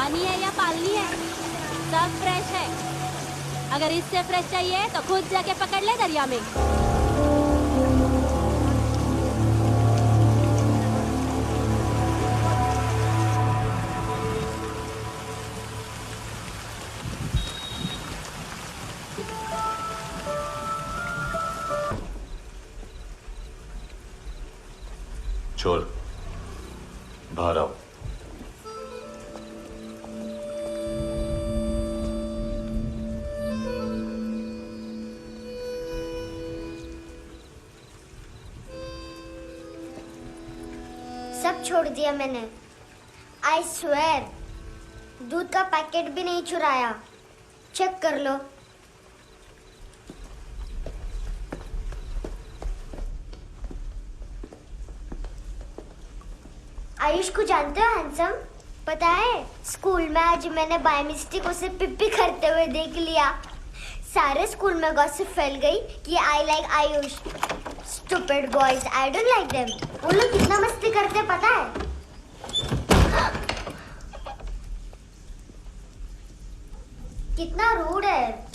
पानी है या पालनी है, सब फ्रेश है। अगर इससे फ्रेश चाहिए तो खुद जाके पकड़ ले दरिया में। छोड़, बाहर आओ। सब छोड़ दिया मैंने। आई स्वेर, दूध का पैकेट भी नहीं चुराया। चेक कर लो। आयुष को जानते हो हैंडसम? पता है, स्कूल में आज मैंने बाय मिस्टेक उसे पिप्पी करते हुए देख लिया। सारे स्कूल में गॉसिप फैल गई कि I like Ayush. Stupid boys, I don't like them. वो लोग कितना मस्ती करते पता है? कितना रूड है।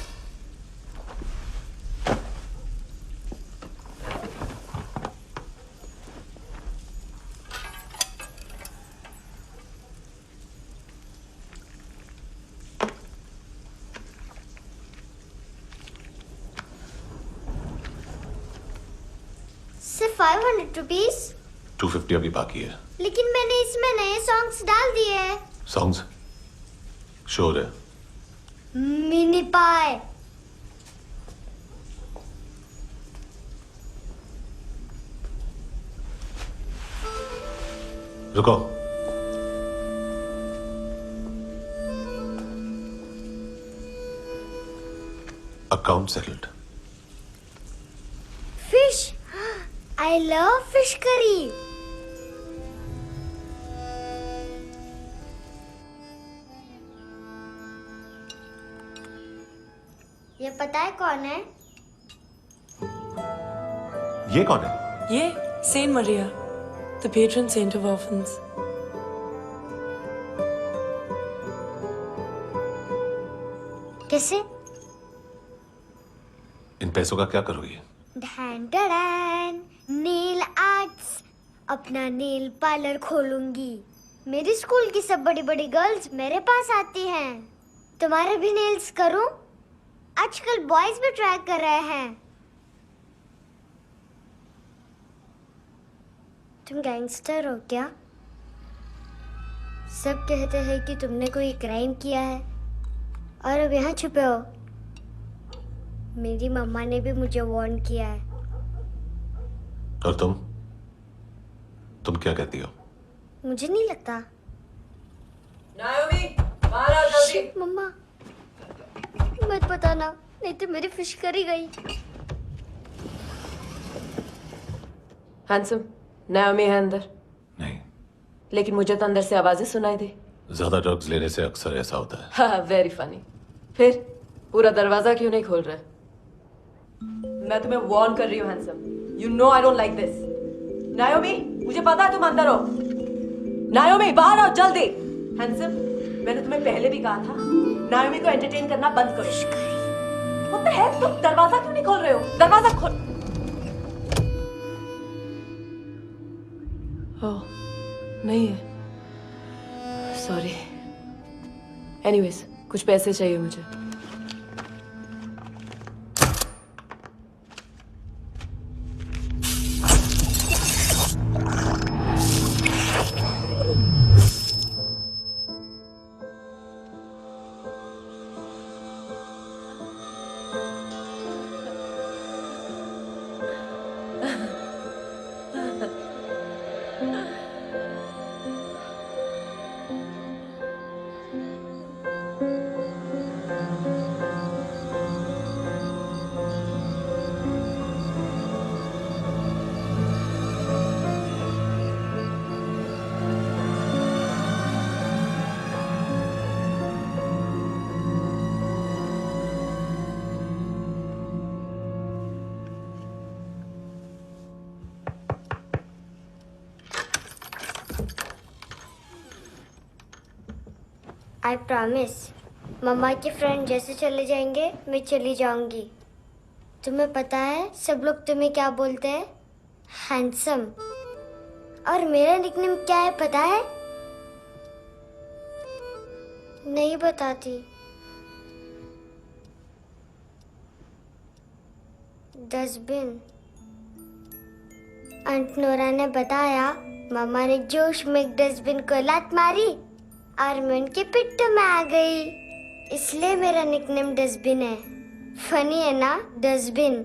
सिर्फ 500 रुपीज। 250 अभी बाकी है। लेकिन मैंने इसमें नए सॉन्ग्स डाल दिए हैं। सॉन्ग्स? श्योर है? मिनी पाए। रुको। Account settled. Fish, I love fish curry. ये पता है कौन है? ये कौन है? ये saint Maria, the patron saint of orphans. कैसे? इन पैसों का क्या करोगी? ढैन ढैन, नेल आर्ट्स। अपना नेल पार्लर खोलूंगी। मेरी स्कूल की सब बड़ी बड़ी गर्ल्स मेरे पास आती हैं। तुम्हारे भी नेल्स करूं? आजकल बॉयज भी ट्राई कर रहे हैं। तुम गैंगस्टर हो क्या? सब कहते हैं कि तुमने कोई क्राइम किया है और अब यहाँ छुपे हो। मेरी मम्मा ने भी मुझे वार्न किया है। और तुम क्या कहती हो? मुझे नहीं लगता। नायोमी, बाहर आओ जल्दी। शिट, मम्मा मत बताना, नहीं तो मेरी फिश करी गई। हैंडसम, नायोमी है अंदर। नहीं। लेकिन मुझे तो अंदर से आवाजें सुनाई दी। ज्यादा ड्रग्स लेने से अक्सर ऐसा होता है। हाँ, वेरी फनी। फिर पूरा दरवाजा क्यों नहीं खोल रहे? मैं तुम्हें वार्न कर रही हूँ handsome. You know I don't like this. नायोमी, मुझे पता है तुम अंदर हो। नायोमी, बाहर आओ जल्दी। हैंडसम, मैंने तुम्हें पहले भी कहा था नायोमी को एंटरटेन करना बंद करो। What the heck? तुम दरवाजा क्यों नहीं खोल रहे हो? दरवाजा खोल। ओह, नहीं है। सॉरी। एनीवेज, कुछ पैसे चाहिए मुझे। I promise. मम्मा के फ्रेंड जैसे चले जाएंगे मैं चली जाऊंगी। तुम्हें पता है सब लोग तुम्हें क्या बोलते हैं? हैंडसम। और मेरा निकनेम क्या है पता है? नहीं बताती। डस्टबिन। आंट नोरा ने बताया मम्मा ने जोश में एक डस्टबिन को लात मारी और मैं उनके पिट्ठू में आ गई, इसलिए मेरा निकनेम डस्टबिन है। फनी है ना डस्टबिन?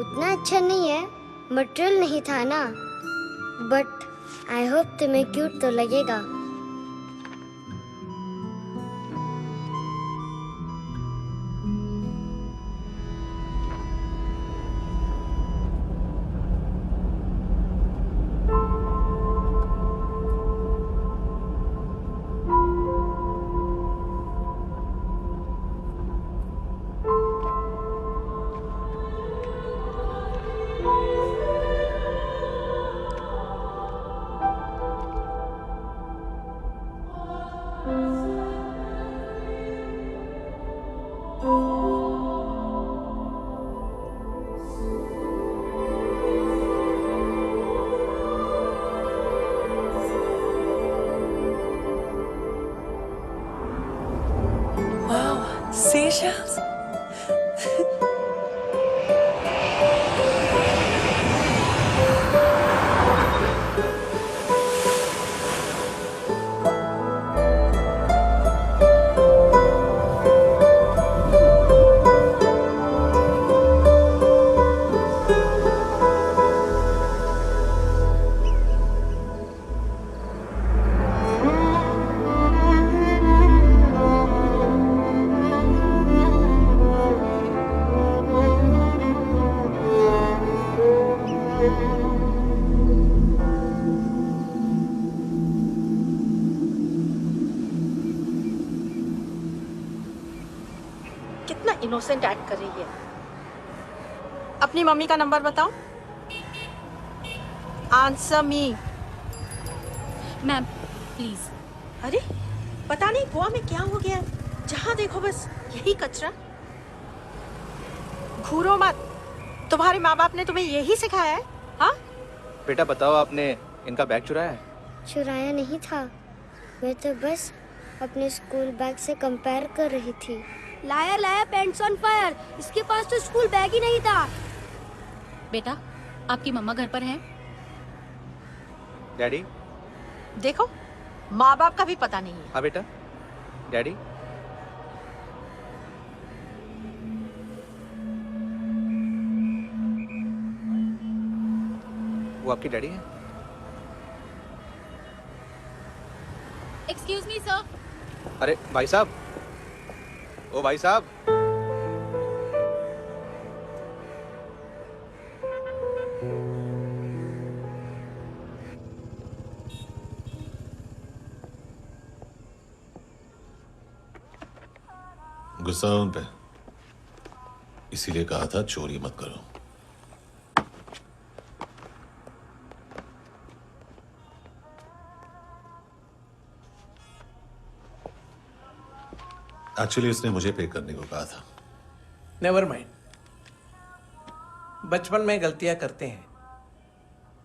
उतना अच्छा नहीं है, मटेरियल नहीं था ना, बट आई होप तुम्हें क्यूट तो लगेगा। Seashells? कितना इनोसेंट एक्ट कर रही है। अपनी मम्मी का नंबर बताओ। Answer me. Ma'am please. अरे पता नहीं गोवा में क्या हो गया है, जहाँ देखो बस यही कचरा। घूरो मत, तुम्हारे माँ बाप ने तुम्हें यही सिखाया है? हाँ बेटा बताओ, आपने इनका बैग चुराया है? चुराया नहीं था, मैं तो बस अपने स्कूल बैग से कंपेयर कर रही थी। लाया लाया पैंट्स ऑन फायर, इसके पास तो स्कूल बैग ही नहीं था। बेटा आपकी मम्मा घर पर हैं? डैडी? देखो माँ बाप का भी पता नहीं है। हाँ बेटा। डैडी? वो आपकी डैडी है? Excuse me sir. अरे भाई साहब, ओ भाई साहब। गुस्सा है उन पे, इसीलिए कहा था चोरी मत करो। एक्चुअली उसने मुझे पे करने को कहा था। नेवर माइंड, बचपन में गलतियां करते हैं,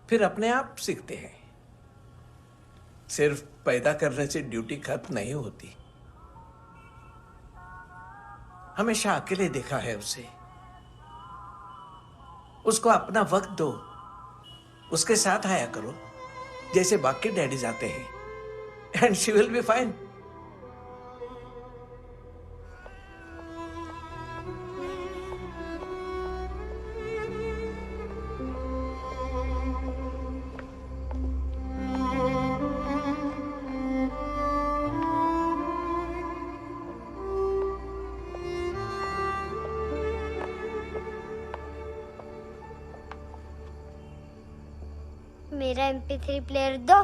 फिर अपने आप सीखते हैं। सिर्फ पैदा करने से ड्यूटी खत्म नहीं होती। हमेशा अकेले देखा है उसे। उसको अपना वक्त दो, उसके साथ आया करो जैसे बाकी डैडीज आते हैं, and she will be fine. मेरा MP3 प्लेयर दो।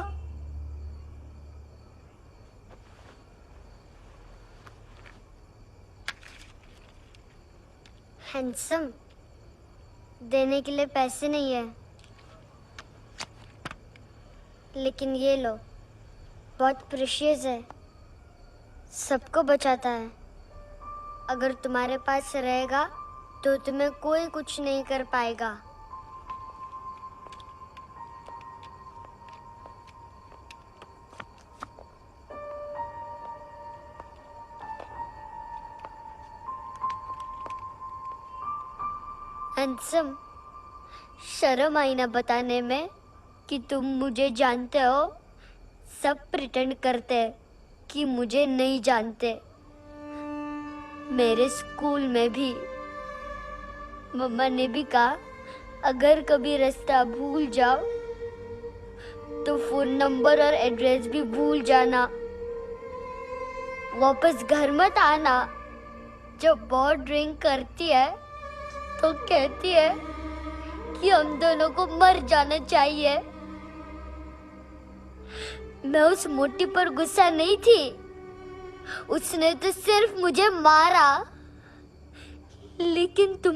हैंडसम, देने के लिए पैसे नहीं है, लेकिन ये लो, बहुत प्रेशियस है, सबको बचाता है। अगर तुम्हारे पास रहेगा तो तुम्हें कोई कुछ नहीं कर पाएगा। हैंडसम, शर्म आई ना बताने में कि तुम मुझे जानते हो। सब प्रिटेंड करते हैं कि मुझे नहीं जानते। मेरे स्कूल में भी मम्मा ने भी कहा, अगर कभी रास्ता भूल जाओ तो फोन नंबर और एड्रेस भी भूल जाना। वापस घर मत आना। जब बहुत ड्रिंक करती है तो कहती है कि हम दोनों को मर जाना चाहिए। मैं उस मोटी पर गुस्सा नहीं थी, उसने तो सिर्फ मुझे मारा। लेकिन तुम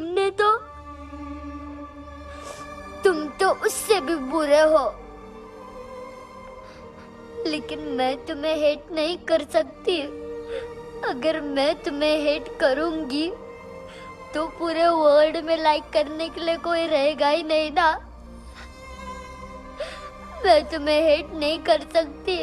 तो उससे भी बुरे हो। लेकिन मैं तुम्हें हेट नहीं कर सकती। अगर मैं तुम्हें हेट करूंगी तो पूरे वर्ल्ड में लाइक करने के लिए कोई रहेगा ही नहीं ना। मैं तुम्हें हेट नहीं कर सकती।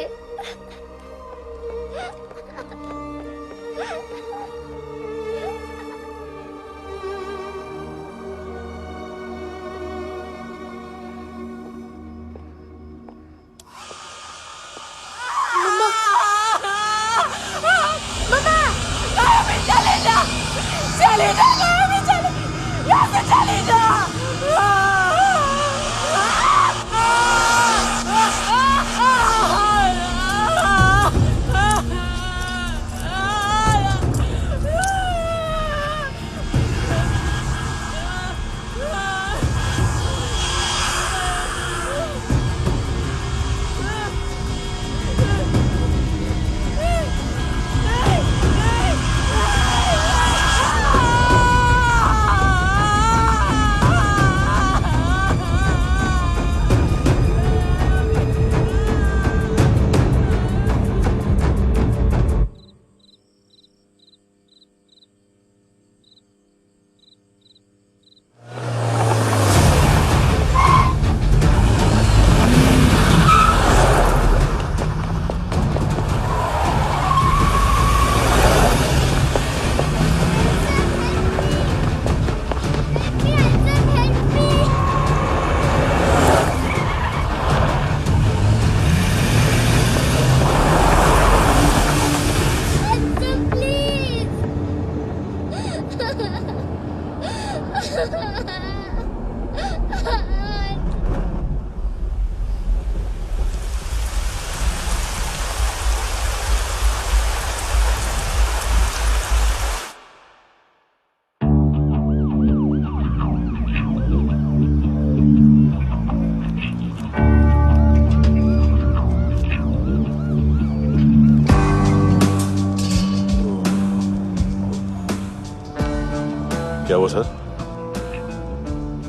क्या हुआ सर?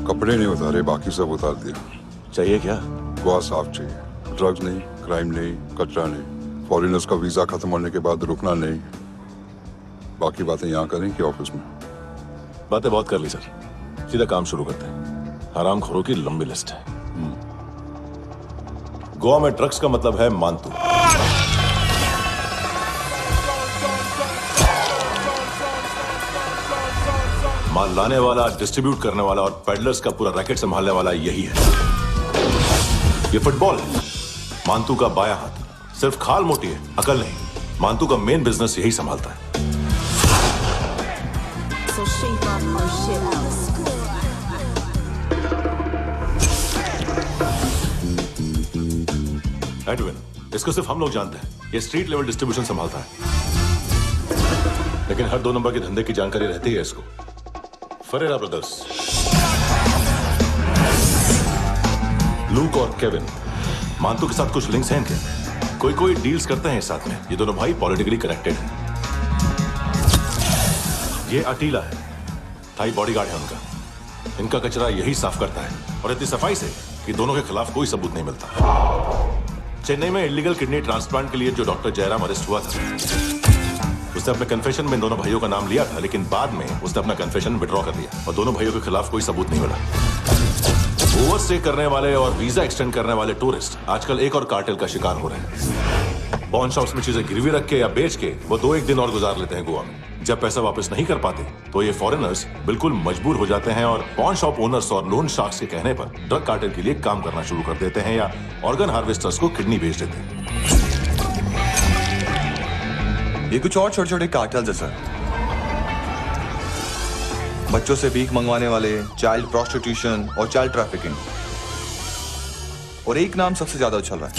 कपड़े नहीं उतारे, बाकी सब उतार दिया। चाहिए क्या? गोवा साफ चाहिए। ड्रग्स नहीं, क्राइम नहीं, कचरा नहीं। फॉरेनर्स का वीजा खत्म होने के बाद रुकना नहीं। बाकी बातें यहाँ करें कि ऑफिस में? बातें बहुत कर ली सर, सीधा काम शुरू करते हैं। हरामखोरों की लंबी लिस्ट है। गोवा में ड्रग्स का मतलब है मानतू। माल लाने वाला, डिस्ट्रीब्यूट करने वाला और पेडलर्स का पूरा रैकेट संभालने वाला यही है। ये फुटबॉल है, मानतू का बायां हाथ। सिर्फ खाल मोटी है, अकल नहीं। मानतू का मेन बिजनेस यही संभालता है। एडविन, इसको सिर्फ हम लोग जानते हैं। ये स्ट्रीट लेवल डिस्ट्रीब्यूशन संभालता है, लेकिन हर 2 नंबर के धंधे की जानकारी रहती है इसको। फरेरा ब्रदर्स, लूक और केविन मानतू के साथ कुछ लिंक्स हैं इनके, कोई कोई डील्स करते हैं साथ में। ये दोनों भाई पॉलिटिकली कनेक्टेड हैं। ये अटीला है, थाई बॉडीगार्ड है उनका। इनका कचरा यही साफ करता है, और इतनी सफाई से कि दोनों के खिलाफ कोई सबूत नहीं मिलता। चेन्नई में इलीगल किडनी ट्रांसप्लांट के लिए जो डॉक्टर जयराम अरेस्ट हुआ था, उसने अपने कन्फेशन में दोनों भाइयों का नाम लिया था, लेकिन बाद में उसने अपना कन्फेशन विड्रॉ कर लिया और दोनों भाइयों के खिलाफ कोई सबूत नहीं मिला। ओवरस्टे करने वाले और वीजा एक्सटेंड करने वाले टूरिस्ट आजकल एक और कार्टेल का शिकार हो रहे हैं। पॉन शॉप्स में चीजें गिरवी रख के या बेच के वो 2-1 दिन और गुजार लेते हैं गोवा में। जब पैसा वापस नहीं कर पाते तो ये फॉरेनर्स बिल्कुल मजबूर हो जाते हैं और पॉन शॉप ओनर्स और लोन शार्क्स के कहने पर ड्रग कार्टेल के लिए काम करना शुरू कर देते हैं या ऑर्गन हार्वेस्टर्स को किडनी बेच देते हैं। ये कुछ और छोटे छोटे कार्टेल्स है सर। बच्चों से भीख मंगवाने वाले, चाइल्ड प्रोस्टिट्यूशन और चाइल्ड ट्रैफिकिंग। और एक नाम सबसे ज्यादा उछल रहा है,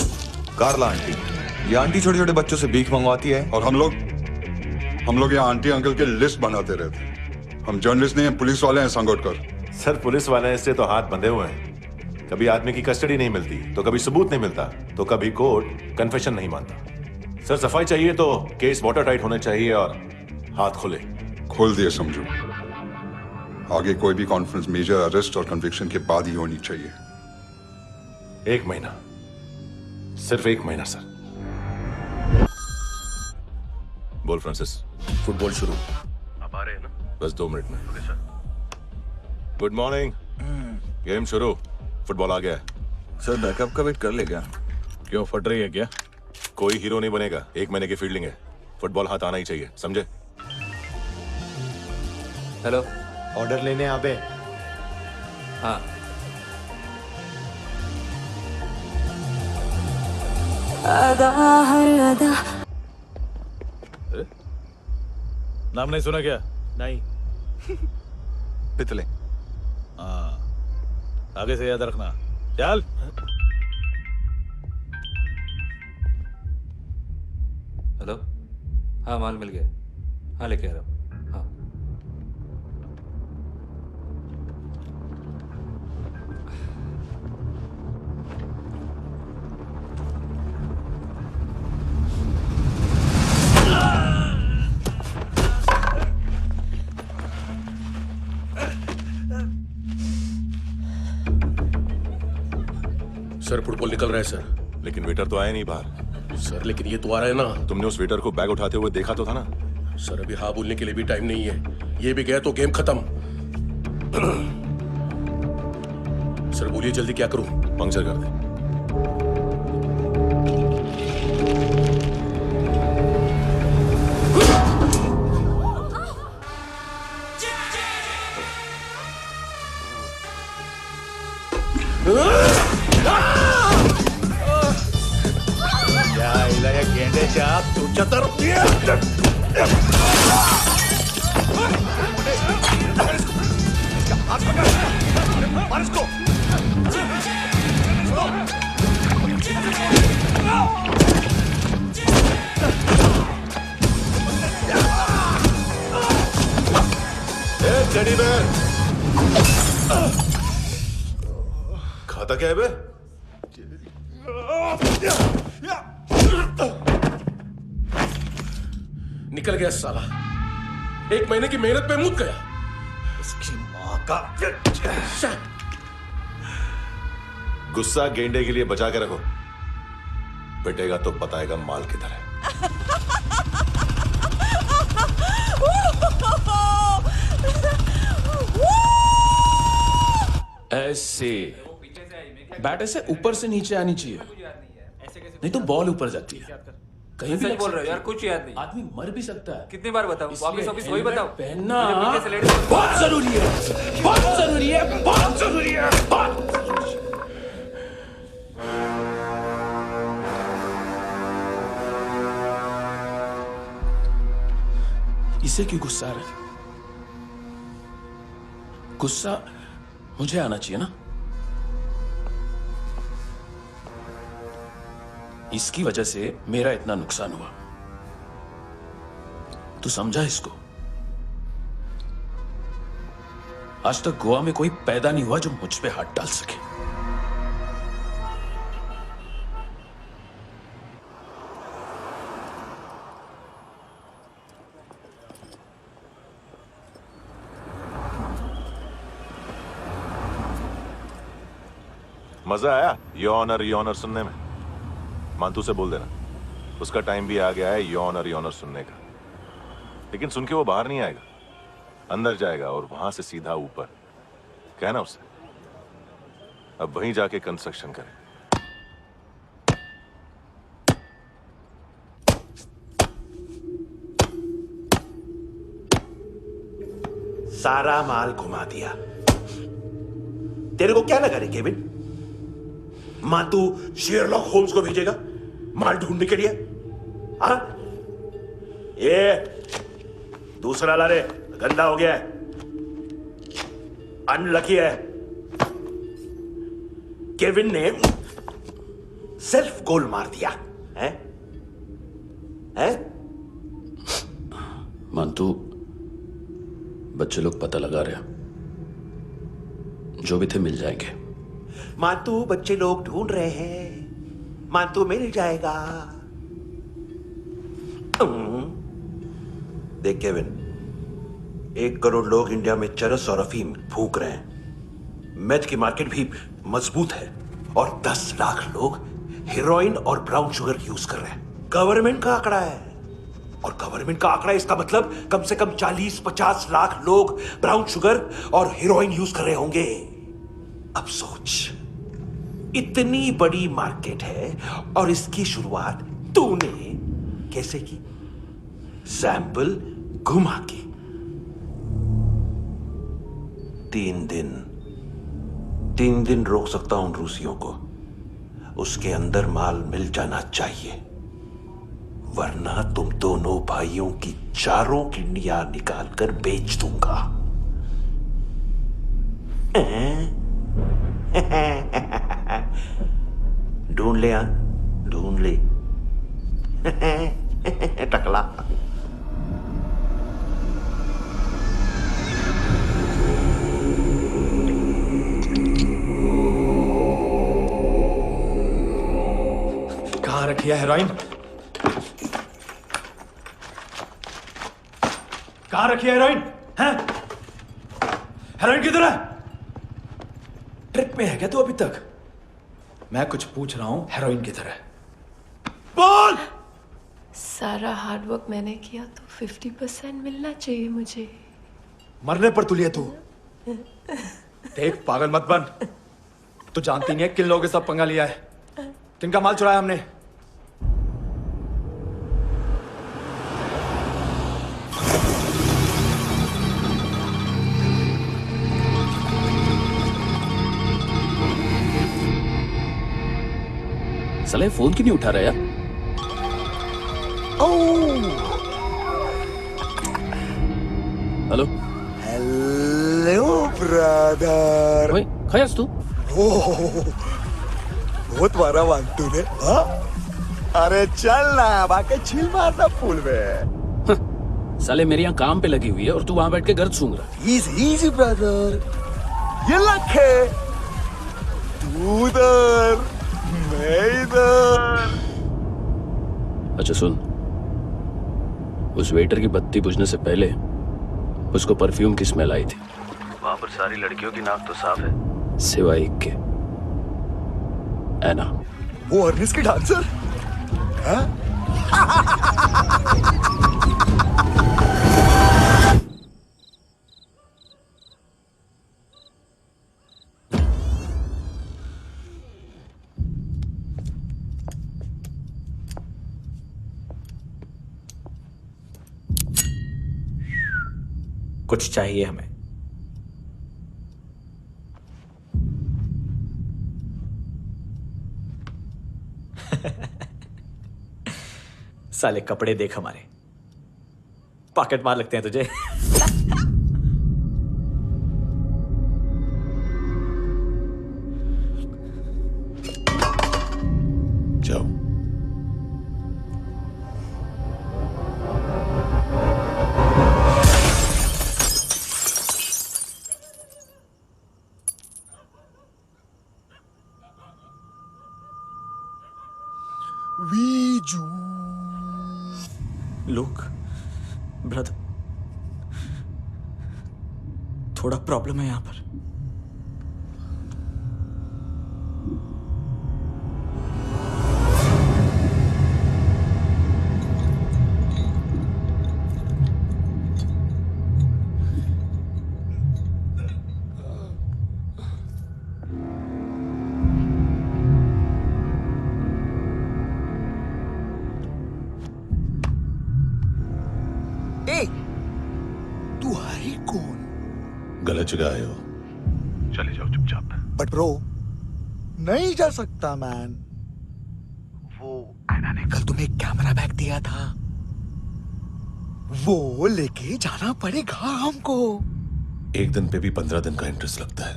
कार्ला आंटी। ये आंटी छोटे छोटे बच्चों से भीख मंगवाती है। और हम लोग यहाँ आंटी अंकल के लिस्ट बनाते रहते हैं। हम जर्नलिस्ट नहीं हैं, पुलिस वाले हैं संगोटकर। सर पुलिस वाले इससे तो हाथ बंधे हुए हैं। कभी आदमी की कस्टडी नहीं मिलती तो कभी सबूत नहीं मिलता तो कभी कोर्ट कन्फेशन नहीं मानता। सर सफाई चाहिए तो केस वाटर टाइट होने चाहिए और हाथ खुले। खोल दिए समझो। आगे कोई भी कॉन्फ्रेंस मेजर अरेस्ट और कन्विक्शन के बाद ही होनी चाहिए। 1 महीना, सिर्फ 1 महीना सर। बोल फ्रांसिस। फुटबॉल शुरू। आप आ रहे हैं ना? बस 2 मिनट में। Okay sir. Good morning. Game शुरू। फुटबॉल आ गया है। सर बैकअप का वेट कर ले क्या? क्यों फट रही है क्या? कोई हीरो नहीं बनेगा, 1 महीने की फील्डिंग है। फुटबॉल हाथ आना ही चाहिए, समझे? हेलो, ऑर्डर लेने आ बे। हाँ नाम नहीं सुना क्या? नहीं। पितले। हाँ, आगे से याद रखना। चल। हेलो, हाँ माल मिल गया। हाँ लेके आ रहा हूँ। हाँ सर फुटबॉल निकल रहा है सर। लेकिन वेटर तो आया नहीं बाहर। सर लेकिन ये तो आ रहा है ना। तुमने उस वेटर को बैग उठाते हुए देखा तो था ना? सर अभी हाँ बोलने के लिए भी टाइम नहीं है। ये भी गया तो गेम खत्म। सर बोलिए जल्दी क्या करूं? पंक्चर कर दे। टेडी बेयर खाता क्या है बे? निकल गया साला। 1 महीने की मेहनत पे मुद गया। इसकी माँ का। गुस्सा गेंडे के लिए बचा के रखो, पिटेगा तो बताएगा माल किधर है। ऐसे बैट ऐसे ऊपर से नीचे आनी चाहिए, नहीं तो बॉल ऊपर जाती है। कहीं भी बोल रहे हो यार, कुछ याद नहीं। आदमी मर भी सकता है। कितनी बार बताऊं? वापिस वही बताओ। पहनना पीछे से लेडीज बहुत जरूरी है, बहुत जरूरी है, बहुत जरूरी है, बहुत। इसे क्यों गुस्सा आ रहा है? गुस्सा मुझे आना चाहिए ना। इसकी वजह से मेरा इतना नुकसान हुआ। तू समझा इसको? आज तक गोवा में कोई पैदा नहीं हुआ जो मुझ पे हाथ डाल सके। मजा आया यॉनर सुनने में? मानतू से बोल देना उसका टाइम भी आ गया है यॉनर सुनने का। लेकिन सुन के वो बाहर नहीं आएगा, अंदर जाएगा और वहां से सीधा ऊपर। कहना उससे अब वहीं जाके कंस्ट्रक्शन करे। सारा माल घुमा दिया। तेरे को क्या लगा रे केविन? मां तू शेरलॉक होम्स को भेजेगा माल ढूंढने के लिए? हाँ, ये दूसरा ला रे, गंदा हो गया है, अनलकी है। केविन ने सेल्फ गोल मार दिया है? मानतू, बच्चे लोग पता लगा रहे, जो भी थे मिल जाएंगे। मानतू, बच्चे लोग ढूंढ रहे हैं, मानतू मिल जाएगा। देख केविन, 1 करोड़ लोग इंडिया में चरस और अफीम फूक रहे हैं। मैथ की मार्केट भी मजबूत है और 10 लाख लोग हेरोइन और ब्राउन शुगर यूज कर रहे हैं। गवर्नमेंट का आंकड़ा है, और गवर्नमेंट का आंकड़ा, इसका मतलब कम से कम 40-50 लाख लोग ब्राउन शुगर और हेरोइन यूज कर रहे होंगे। अब सोच, इतनी बड़ी मार्केट है और इसकी शुरुआत तूने कैसे की? सैंपल घुमा के। 3 दिन रोक सकता हूं रूसियों को, उसके अंदर माल मिल जाना चाहिए, वरना तुम दोनों भाइयों की चारों किडनियां निकालकर बेच दूंगा। ढूंढ ले, ढूंढ ले टकला। कहाँ रखी है हेरोइन? कहाँ रखी है हेरोइन? हैं? हेरोइन किधर है? ट्रिप पे है क्या तू अभी तक? मैं कुछ पूछ रहा हूं, हेरोइन किधर है? बोल! सारा हार्डवर्क मैंने किया तो 50% मिलना चाहिए मुझे। मरने पर तुलिए तू। देख, पागल मत बन। तू जानती नहीं है किन लोगों के साथ पंगा लिया है, किनका माल चुराया हमने। साले फोन क्यों नहीं उठा रहा यार? Hello hello brother. ओए, खयास तू? बहुत मारा मानतू ने। हाँ? अरे चल ना, बाकी चिल मारना पूल में। साले मेरी यहाँ काम पे लगी हुई है और तू वहां बैठ के गर्द सूंघ रहा। इजी ब्रदर, ये लक है। तू उधर, मैं इधर। अच्छा सुन, उस वेटर की बत्ती बुझने से पहले उसको परफ्यूम की स्मेल आई थी। वहां पर सारी लड़कियों की नाक तो साफ है, सिवाय एक के, एना। वो अर्निस की डांसर? हाँ? कुछ चाहिए हमें। साले कपड़े देख हमारे, पॉकेट मार लगते हैं तुझे। जाओ। वीजू। लुक ब्रदर, थोड़ा प्रॉब्लम है यहाँ पर। ये कौन? गलत जगह आए हो, चले जाओ चुपचाप। बट ब्रो, नहीं जा सकता मैन। वो एना ने कल तुम्हें एक कैमरा बैग दिया था, वो लेके जाना पड़ेगा हमको। एक दिन पे भी 15 दिन का इंटरेस्ट लगता है।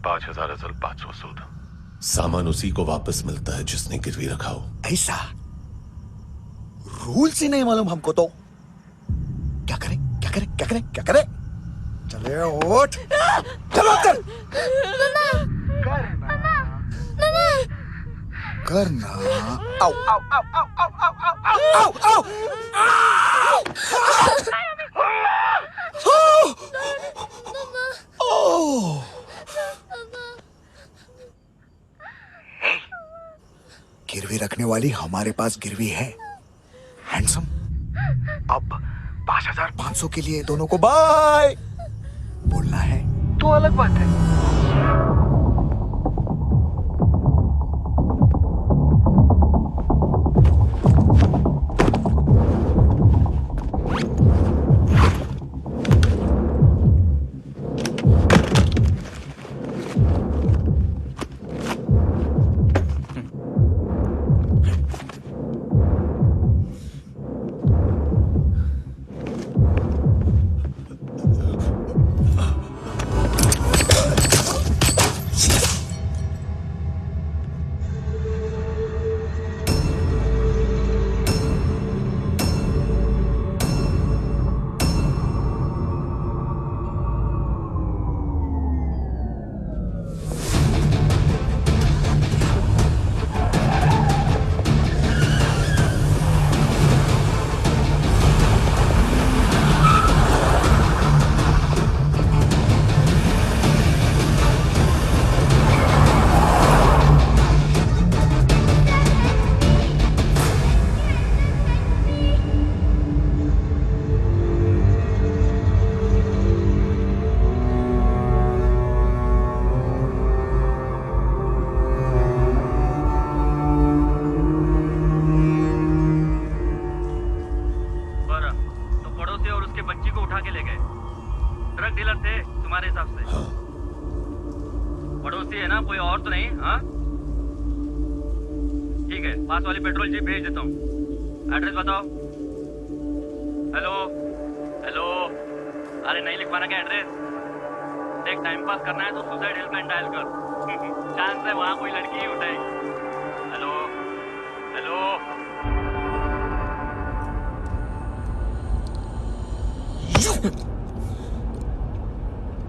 5,000 असल 500 सूद। सामान उसी को वापस मिलता है जिसने गिरवी रखा हो। ऐसा रूल्स ही नहीं मालूम हमको तो। क्या करें क्या करें क्या करें क्या करें? चले उठ, चलो चल। करना आओ आओ आओ आओ आओ आओ आओ आओ आओ। गिरवी रखने वाली हमारे पास गिरवी है हैंडसम। अब 5,500 के लिए दोनों को बाय बोलना है तो अलग बात है।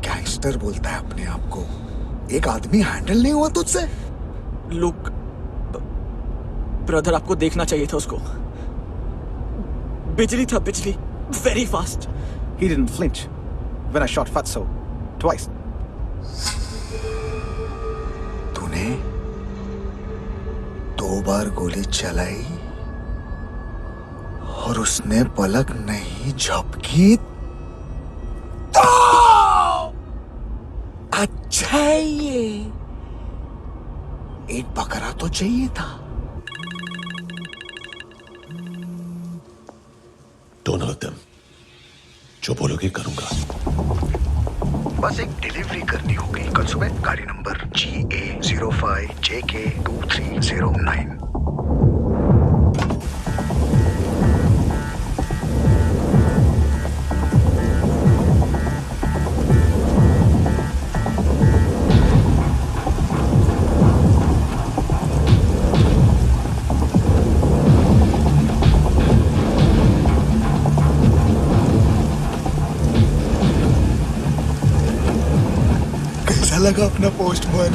गैंगस्टर बोलता है अपने आप को। एक आदमी हैंडल नहीं हुआ तुझसे? लुक ब्रदर, आपको देखना चाहिए था उसको। बिजली था, बिजली, very fast. He didn't flinch when I shot Fatso twice. तूने 2 बार गोली चलाई और उसने पलक नहीं झपकी तो अच्छा है ये। एक बकरा तो चाहिए था। Don't hurt them. जो बोलोगे करूंगा। बस एक डिलीवरी करनी होगी कल सुबह। गाड़ी नंबर GA05JK2309। लगा अपना पोस्टमैन?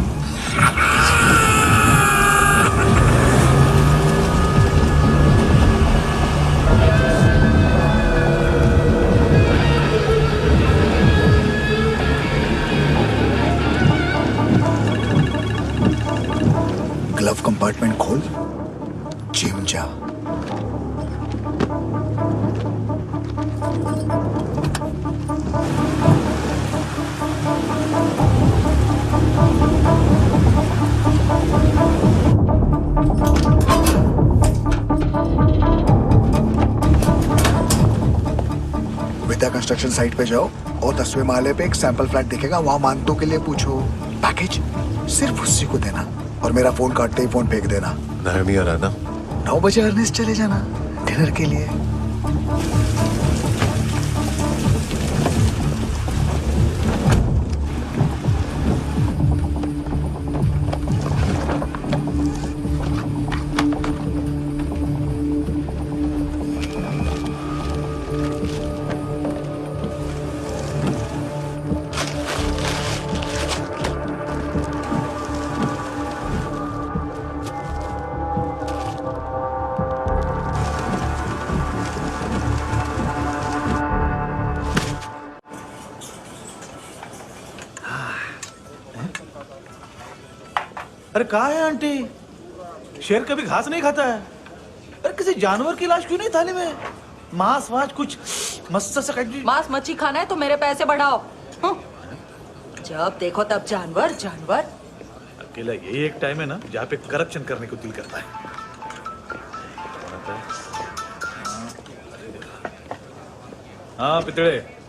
ग्लव कंपार्टमेंट खोल, जिम जा। विद्या कंस्ट्रक्शन साइट पे जाओ और 10वें माले पे एक सैंपल फ्लैट दिखेगा, वहां मानतो के लिए पूछो। पैकेज सिर्फ उसी को देना और मेरा फोन काटते ही फोन फेंक देना। नायमी आ रहा ना? 9 बजे अर्नेस्ट चले जाना डिनर के लिए। अरे कहा है आंटी? शेर कभी घास नहीं खाता है। अरे किसी जानवर की लाश क्यों नहीं थाली में? मांस वास कुछ मस्त सा कट। मांस मच्छी खाना है तो मेरे पैसे बढ़ाओ। जब देखो तब जानवर जानवर। अकेला यही एक टाइम है ना जहाँ पे करप्शन करने को दिल करता है। हाँ पितड़े।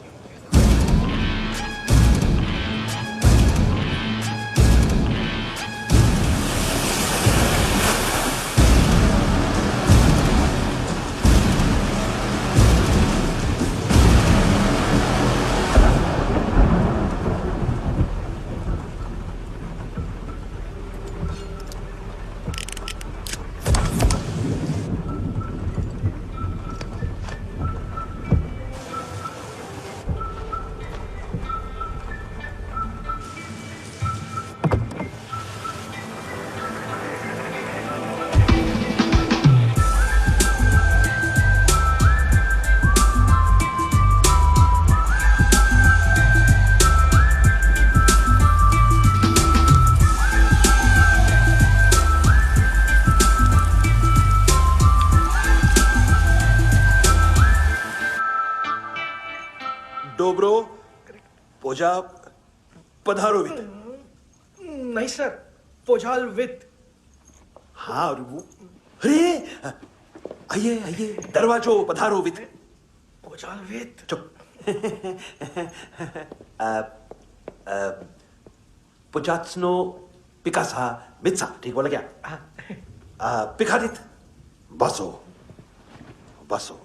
डोब्रो पोजा पधारोवित। नहीं सर, पोजाल वित। हाँ अरे आइए आइए, दरवाजो पधारोवित। पोजाल वित। चुप। पुजात्सनो पिकासा मित्सा, ठीक बोला क्या? पिकादित बसो बसो।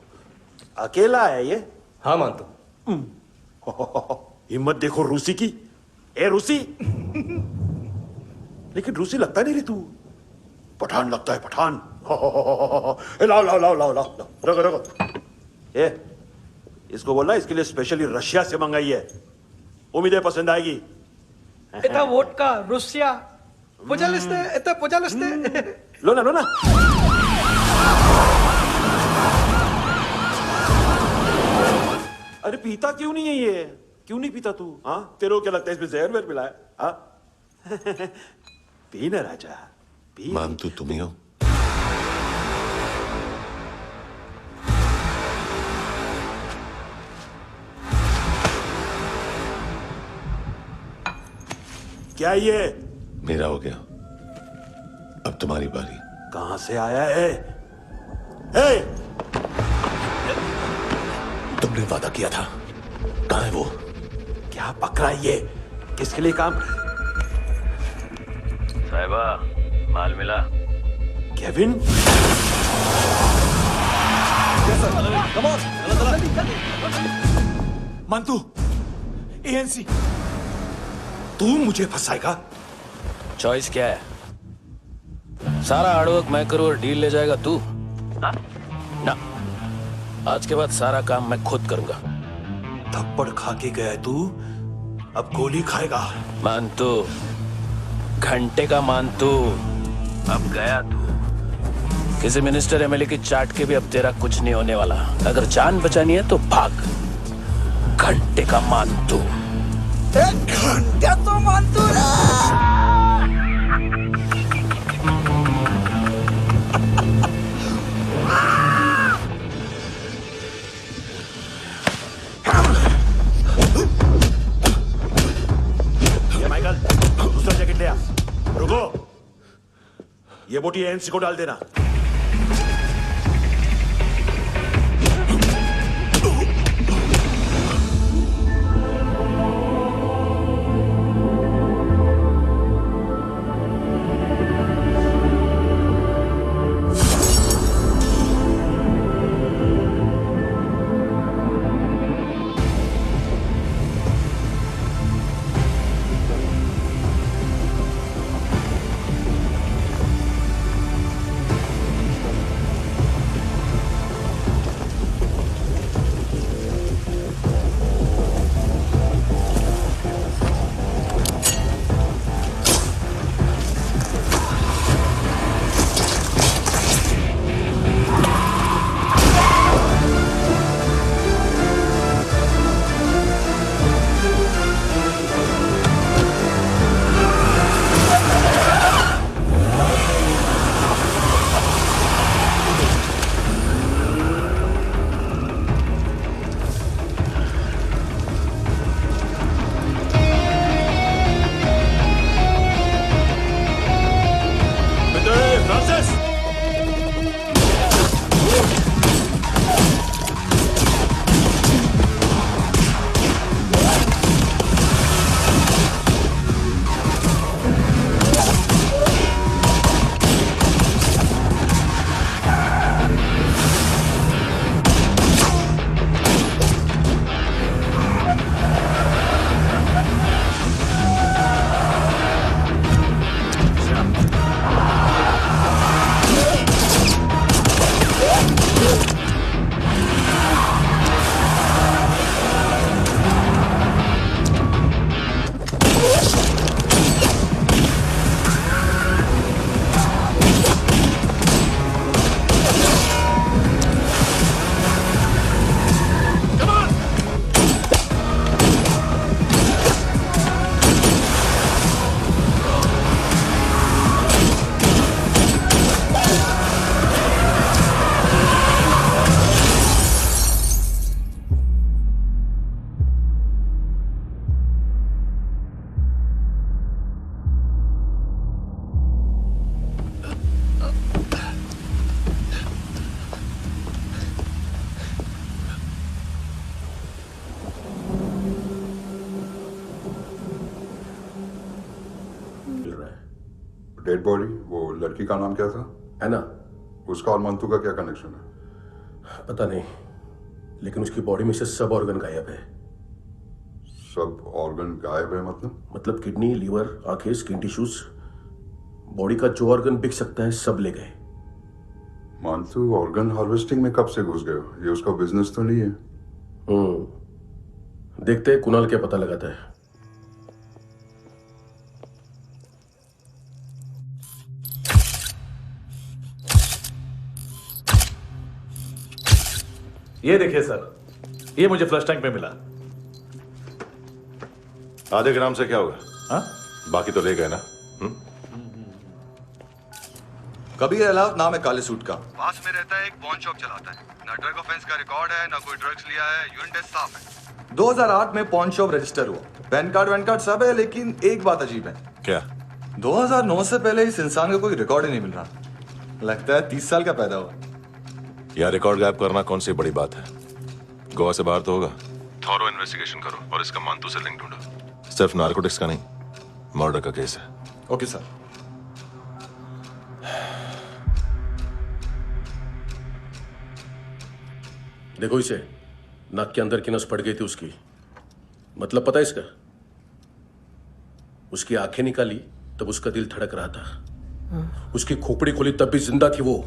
अकेला है ये? हाँ मानतो। हिम्मत देखो रूसी की। ए रूसी। लेकिन रूसी लगता नहीं रे तू, पठान लगता है, पठान। लाओ लाओ लाओ लाओ लाओ, रखो रखो। ए इसको बोलना इसके लिए स्पेशली रशिया से मंगाई है, उम्मीद है पसंद आएगी। इतना वोडका रुसिया पोजालिस्ते, इतना पोजालिस्ते। लो ना लो ना। अरे पीता क्यों नहीं है ये? क्यों नहीं पीता तू? हाँ तेरे को क्या लगता है इसमें जहर वहर मिला है? हाँ पी ना राजा पी। मानतू तुम ही हो? क्या ये? मेरा हो गया, अब तुम्हारी बारी। कहां से आया है? ए! तुमने वादा किया था, कहां है वो? क्या पकड़ा ये? किसके लिए काम? साहिबा माल मिला? केविन? मानतू एएनसी। तू मुझे फंसाएगा? चॉइस क्या है? सारा हार्डवर्क मैं करूं और डील ले जाएगा तू? ना, आज के बाद सारा काम मैं खुद करूंगा। थप्पड़ खा के गया तू, अब गोली खाएगा। मानतू, घंटे का मानतू, अब गया तू। किसी मिनिस्टर एमएलए की चाट के भी अब तेरा कुछ नहीं होने वाला। अगर जान बचानी है तो भाग। घंटे का मानतू। घंटा तो मानतू ये माइकल, दूसरा जैकेट ले आ। रुको, ये बोटी एएनसी को डाल देना। डेड बॉडी, वो लड़की का नाम क्या था? एना। उसका और मंतू का क्या कनेक्शन है? पता नहीं, लेकिन उसकी बॉडी में से सब ऑर्गन गायब है। सब ऑर्गन गायब है मतलब किडनी, लीवर, आंखें, स्किन टिश्यूज, बॉडी का जो ऑर्गन बिक सकता है सब ले गए। मंतू ऑर्गन हार्वेस्टिंग में कब से घुस गए? ये उसका बिजनेस तो नहीं है? देखते हैं कुणाल क्या पता लगाता है। ये देखिए सर, ये मुझे फ्लश टैंक में मिला। आधे ग्राम से क्या होगा? हाँ? बाकी तो ले गए ना? कबीर अलाव नाम है काले सूट का, पास में रहता है, एक पॉन शॉप चलाता है। ना ड्रग ऑफेंस का रिकॉर्ड है, ना कोई ड्रग्स लिया है, यूरिन टेस्ट साफ है। 2008 में पॉन शॉप रजिस्टर हुआ, पैन कार्ड वैन कार्ड सब है, लेकिन एक बात अजीब है। क्या? 2009 से पहले इस इंसान का कोई रिकॉर्ड ही नहीं मिल रहा। लगता है 30 साल का पैदा हुआ। यार रिकॉर्ड गायब करना कौन सी बड़ी बात है? गोवा से बाहर तो होगा। थॉरो इन्वेस्टिगेशन करो और इसका मानतू से लिंक ढूंढो। सिर्फ नार्कोटिक्स का नहीं, मर्डर का केस है। Okay sir. देखो इसे, नाक के अंदर की नस पड़ गई थी उसकी। मतलब पता है इसका? उसकी आंखें निकाली तब उसका दिल धड़क रहा था। उसकी खोपड़ी खोली तब भी जिंदा थी वो।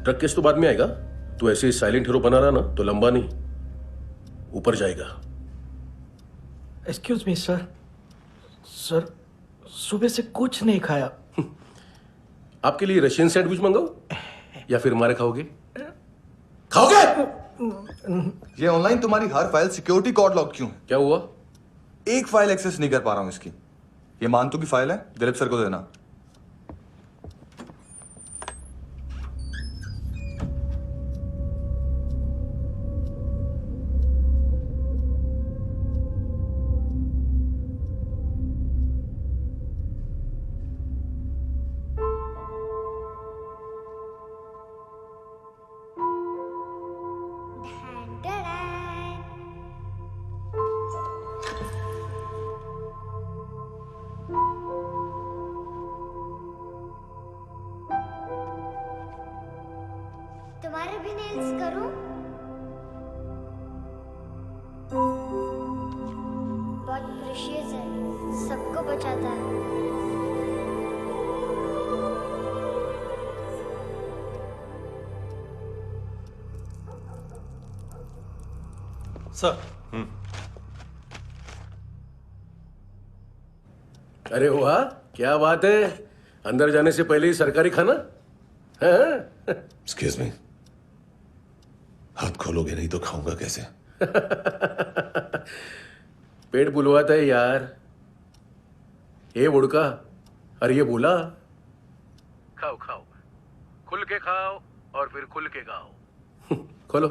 ड्रग केस तो बाद में आएगा। तो ऐसे ही साइलेंट हीरो बना रहा ना तो लंबा नहीं, ऊपर जाएगा। एक्सक्यूज मी सर, सर सुबह से कुछ नहीं खाया। आपके लिए रशियन सैंडविच मंगाओ या फिर मारे खाओगे? खाओगे? ये ऑनलाइन तुम्हारी हर फाइल सिक्योरिटी कोड लॉक क्यों है? क्या हुआ? एक फाइल एक्सेस नहीं कर पा रहा हूं इसकी। ये मानतू की फाइल है, दिलीप सर को देना। तुम्हारे भी नेल्स करूं? बहुत प्रेशियस है, सबको बचाता है। सर। अरे वाह, क्या बात है। अंदर जाने से पहले ही सरकारी खाना। एक्सक्यूज मी, हाथ खोलोगे नहीं तो खाऊंगा कैसे? पेट बुलवाता है यार। ये बुड़का, अरे ये बोला खाओ खाओ, खुल के खाओ और फिर खुल के खाओ। खोलो।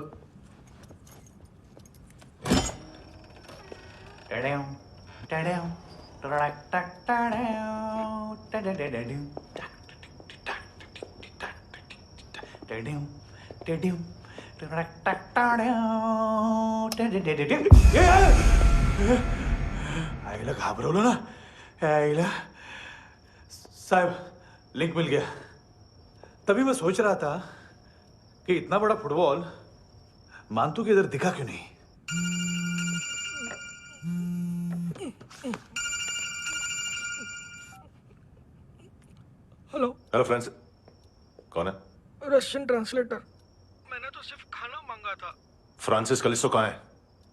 आईला घाबरवलं ना। आईला साहब, लिंक मिल गया। तभी मैं सोच रहा था कि इतना बड़ा फुटबॉल मानतू के इधर दिखा क्यों नहीं। हेलो। हेलो फ्रेंड्स, कौन है? Russian translator. मैंने तो सिर्फ खाना मांगा था। फ्रांसिस कलिस्टो कहाँ है?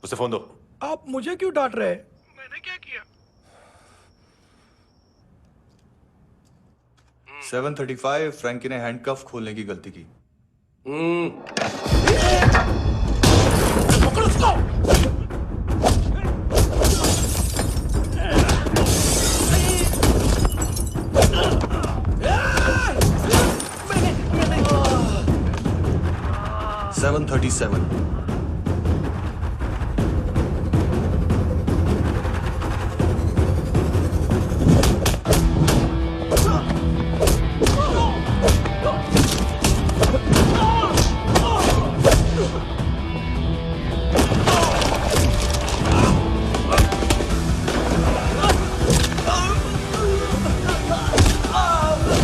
उसे फोन दो। आप मुझे क्यों डांट रहे हैं? मैंने क्या किया? 735 फ्रैंकी ने हैंडकफ खोलने की गलती की। पकड़ो उसको। 737 Ah!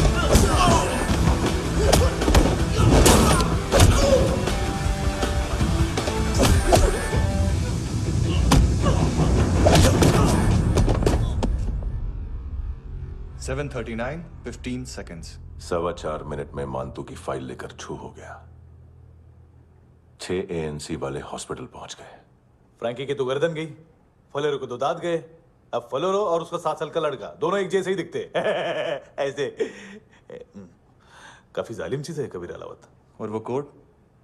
7:39, 15 seconds. 4.25 मिनट में मानतू की फाइल लेकर छू हो गया। 6 ANC वाले हॉस्पिटल पहुंच गए। फ्रैंकी की तो गर्दन गई, फलेरो को तो दांत गए। अब फलेरो और उसका 7 साल का लड़का दोनों एक जैसे ही दिखते ऐसे। काफी जालिम चीज है कबीर अलावत। और वो कोड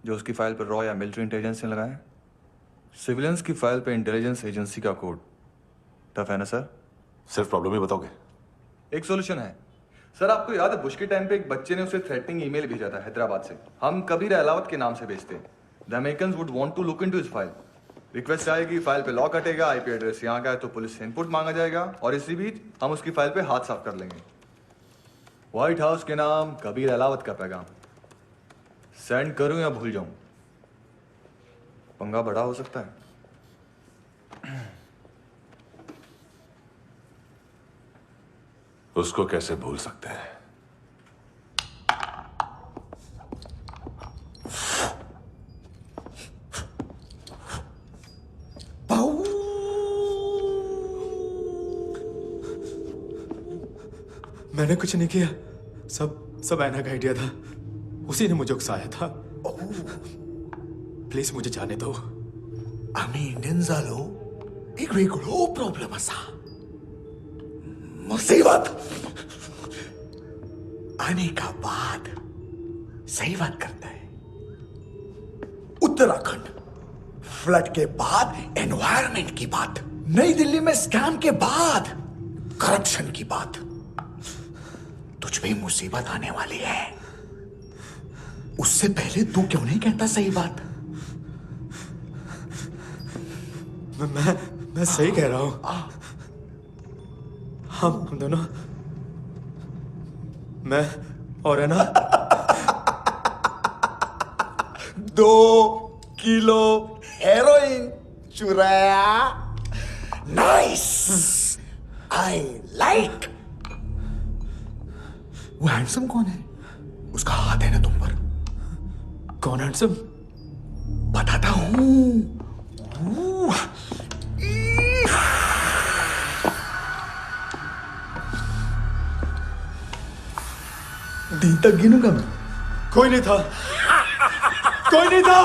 जो उसकी फाइल पर रॉ या मिलिट्री इंटेलिजेंस ने लगाया, सिविलियंस की फाइल पे इंटेलिजेंस एजेंसी का कोड। टफ है ना सर? सिर्फ प्रॉब्लम ही बताओगे? एक सॉल्यूशन है सर। आपको याद है बुश के टाइम पे एक बच्चे ने उसे थ्रेटनिंग ईमेल भेजा था हैदराबाद से। हम कबीर अलावत के नाम से भेजते हैं। The Americans would want to look into his file. Request आएगी, फाइल पे लॉक हटेगा, आईपी एड्रेस यहाँ का है तो पुलिस से इनपुट मांगा जाएगा और इसी बीच हम उसकी फाइल पे हाथ साफ कर लेंगे। व्हाइट हाउस के नाम कबीर अलावत का पैगाम। सेंड करूं या भूल जाऊं? पंगा बड़ा हो सकता है। उसको कैसे भूल सकते हैं? मैंने कुछ नहीं किया, सब ऐना का आइडिया था। उसी ने मुझे उकसाया था। प्लीज मुझे जाने दो। आम्ही इंडियन झालो एक वेगळो प्रॉब्लेम असा, मुसीबत आने का बाद सही बात करता है। उत्तराखंड फ्लड के बाद एनवायरनमेंट की बात, नई दिल्ली में स्कैम के बाद करप्शन की बात। तुझ पे मुसीबत आने वाली है, उससे पहले तू क्यों नहीं कहता सही बात? मैं सही कह रहा हूं। हम दोनों, मैं और है ना 2 किलो हेरोइन चुराया। Nice, I like. वो हैंडसम कौन है? उसका हाथ है ना तुम पर? कौन हैंडसम? बताता हूं। दिन तक गिनूंगा मैं। कोई नहीं था, कोई नहीं था।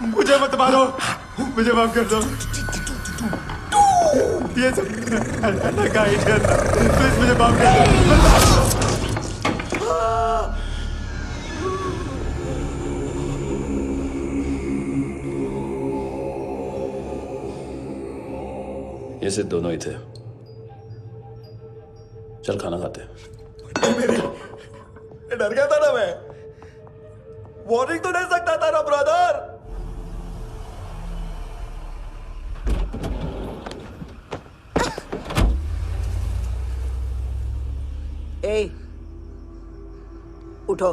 मुझे मत मारो, मुझे माफ कर दो। ये सब का आइडिया था। प्लीज मुझे माफ कर दो। ये सिर्फ दोनों ही थे। चल खाना खाते हैं। डर गया था ना मैं। वार्निंग तो दे सकता था ना ब्रदर। ए, उठो।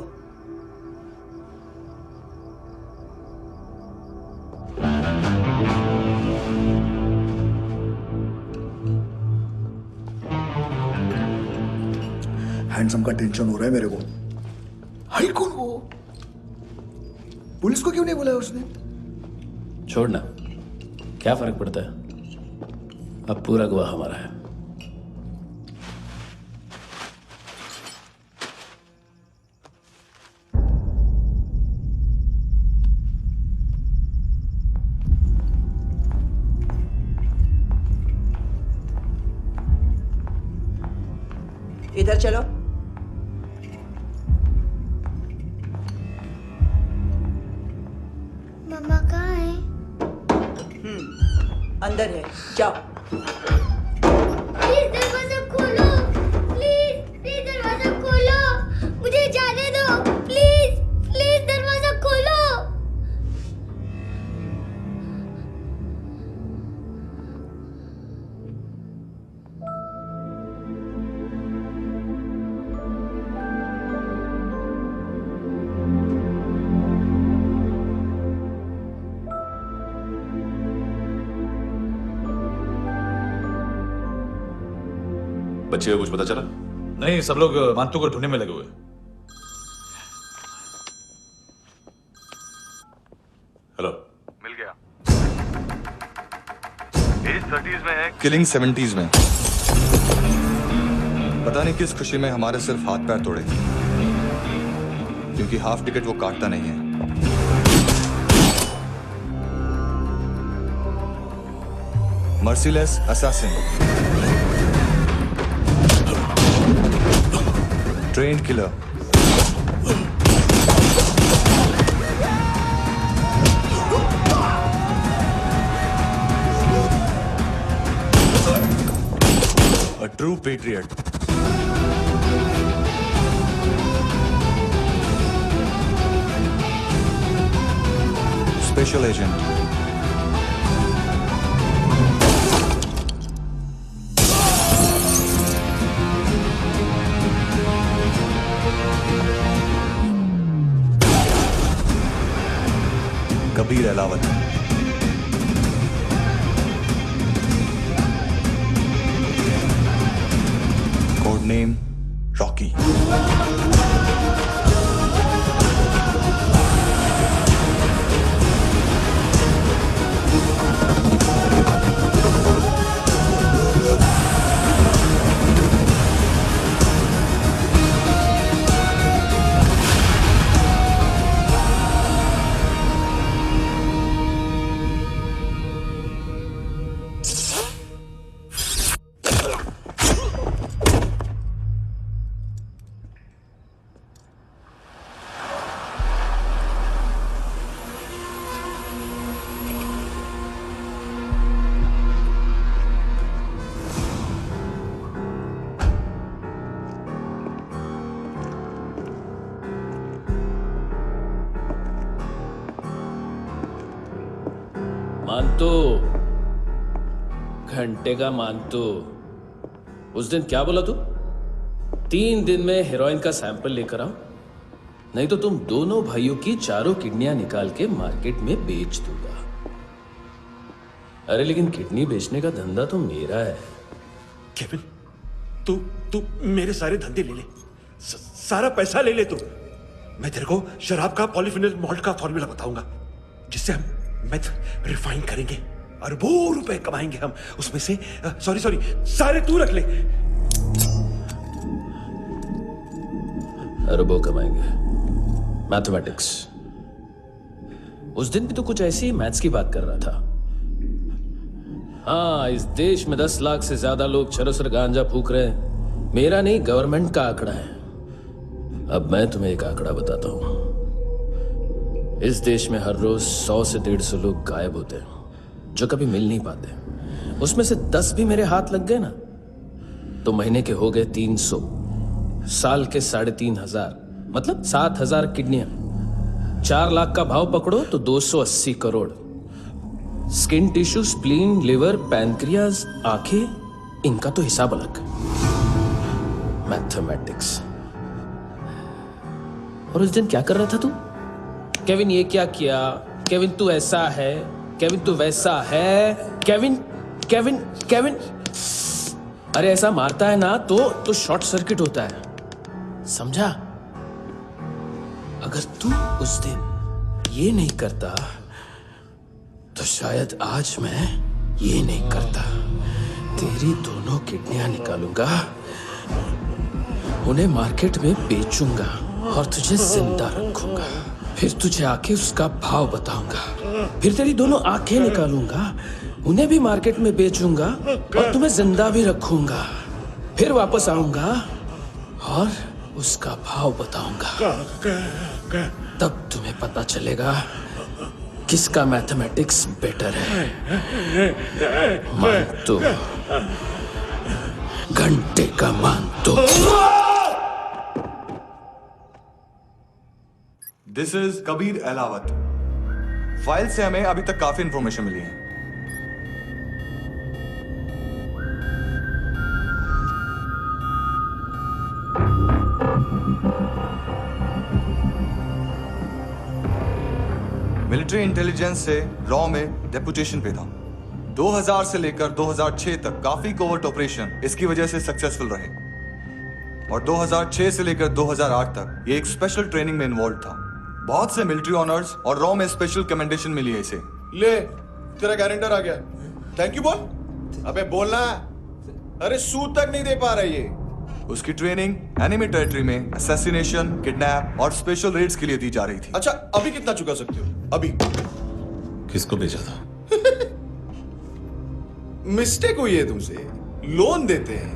हैंडसम का टेंशन हो रहा है मेरे को। हाई कौन वो? पुलिस को क्यों नहीं बुलाया उसने? छोड़ना, क्या फर्क पड़ता है? अब पूरा गवाह हमारा है। इधर चलो। मम्मा कहाँ है? अंदर है, जाओ। प्लीज दरवाजा खोलो, प्लीज दरवाजा खोलो, मुझे जाने दो। प्लीज दरवाजा खोलो। बच्चे को कुछ पता चला? नहीं, सब लोग मानतू को ढूंढने में लगे हुए। हेलो, मिल गया। एज 30s में है, किलिंग 70s में। पता नहीं किस खुशी में हमारे सिर्फ हाथ पैर तोड़े, क्योंकि हाफ टिकट वो काटता नहीं है। Merciless assassin, trained killer, a true patriot. Special agent. Kabir Alawat. Code name Rocky. मानतो, घंटे का मानतो। उस दिन क्या बोला तू? 3 दिन में हेरोइन का सैंपल लेकर आओ, नहीं तो तुम दोनों भाइयों की चारों किडनियां निकाल के मार्केट में बेच दूंगा। अरे लेकिन किडनी बेचने का धंधा तो मेरा है। केविन, तू मेरे सारे धंधे ले ले, सारा पैसा ले ले तू। मैं तेरे को शराब का पॉलीफिनल मॉल्ट का फॉर्मूला बताऊंगा, जिससे हम मेथ रिफाइन करेंगे, अरबों रुपए कमाएंगे हम उसमें से। सॉरी सारे तू रख ले। अरबों कमाएंगे, मैथमेटिक्स। उस दिन भी तो कुछ ऐसी मैथ्स की बात कर रहा था। हाँ, इस देश में 10 लाख से ज्यादा लोग चरस और गांजा फूक रहे हैं। मेरा नहीं, गवर्नमेंट का आंकड़ा है। अब मैं तुम्हें एक आंकड़ा बताता हूं। इस देश में हर रोज 100 से 150 लोग गायब होते हैं, जो कभी मिल नहीं पाते। उसमें से 10 भी मेरे हाथ लग गए ना, तो महीने के हो गए 300, साल के 3500, मतलब 7000 किडनियां। 4 लाख का भाव पकड़ो तो 280 crore. Skin tissue, spleen, liver, pancreas, आंखें, इनका तो हिसाब अलग। मैथमेटिक्स। और उस दिन क्या कर रहा था तू? केविन ये क्या किया, केविन तू ऐसा है, केविन तू वैसा है, केविन केविन केविन। अरे ऐसा मारता है ना तो शॉर्ट सर्किट होता है, समझा? अगर तू उस दिन ये नहीं करता तो शायद आज मैं ये नहीं करता। तेरी दोनों किडनियां निकालूंगा, उन्हें मार्केट में बेचूंगा और तुझे जिंदा रखूंगा। फिर तुझे आके उसका भाव बताऊंगा। फिर तेरी दोनों आंखें निकालूंगा, उन्हें भी मार्केट में बेचूंगा और तुम्हें जिंदा भी रखूंगा। फिर वापस आऊंगा और उसका भाव बताऊंगा। तब तुम्हें पता चलेगा किसका मैथमेटिक्स बेटर है। मानतो, घंटे का मानतो। This is Kabir Ahlawat. File से हमें अभी तक काफी इंफॉर्मेशन मिली है। मिलिट्री इंटेलिजेंस से रॉ में डेपुटेशन पे था। 2000 से लेकर 2006 तक काफी कोवर्ट ऑपरेशन इसकी वजह से सक्सेसफुल रहे, और 2006 से लेकर 2008 तक ये एक स्पेशल ट्रेनिंग में इन्वॉल्व था। बहुत से मिलिट्री ऑनर्स और रॉ में स्पेशल कमेंडेशन मिली है इसे। ले, तेरा गारंटर आ गया। थैंक यू बोल। अबे बोलना है। अरे सूद तक नहीं दे पा रहा ये। उसकी ट्रेनिंग एनिमी टेरिटरी में असैसिनेशन, किडनैप और स्पेशल रेड्स के लिए दी जा रही थी। अच्छा, अभी कितना चुका सकते हो? अभी किसको भेजा था? मिस्टेक हुई है तुमसे। लोन देते हैं,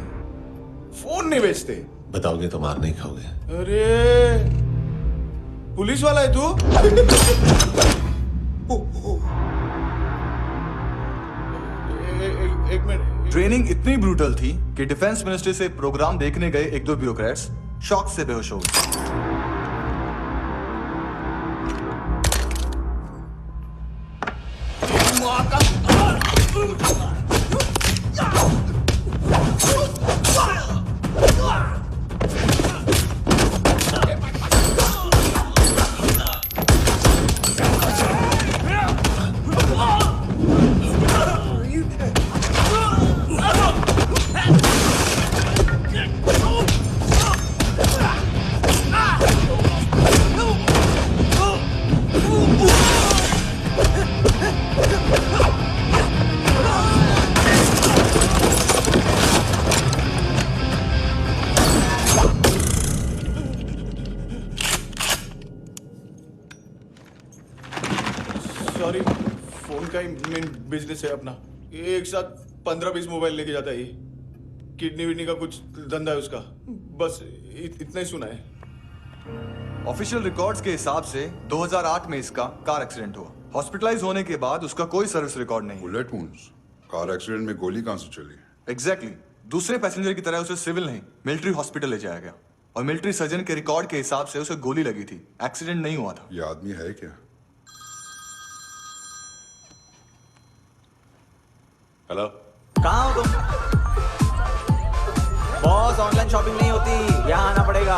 फोन नहीं बेचते। बताओगे तो मार नहीं खाओगे। अरे पुलिस वाला है तू? एक मिनट। ट्रेनिंग इतनी ब्रूटल थी कि डिफेंस मिनिस्ट्री से प्रोग्राम देखने गए एक दो ब्यूरोक्रेट्स शॉक से बेहोश हो गए। सॉरी, फोन का ही मेन बिजनेस है अपना। एक साथ 15-20 मोबाइल लेके जाता है ये। किडनी विडनी का कुछ धंधा है उसका। बस इतना ही सुना है। ऑफिशियल रिकॉर्ड्स के हिसाब से 2008 में इसका कार एक्सीडेंट हुआ। हॉस्पिटलाइज होने के बाद उसका कोई सर्विस रिकॉर्ड नहीं। Bullet wounds. कार एक्सीडेंट में गोली कहां से चली? एग्जैक्टली। दूसरे पैसेंजर की तरह उसे सिविल नहीं, मिलिट्री हॉस्पिटल ले जाया गया और मिलिट्री सर्जन के रिकॉर्ड के हिसाब से उसे गोली लगी थी। एक्सीडेंट नहीं हुआ था। ये आदमी है क्या? हेलो, कहाँ हो तुम? बॉस, ऑनलाइन शॉपिंग नहीं होती, यहाँ आना पड़ेगा।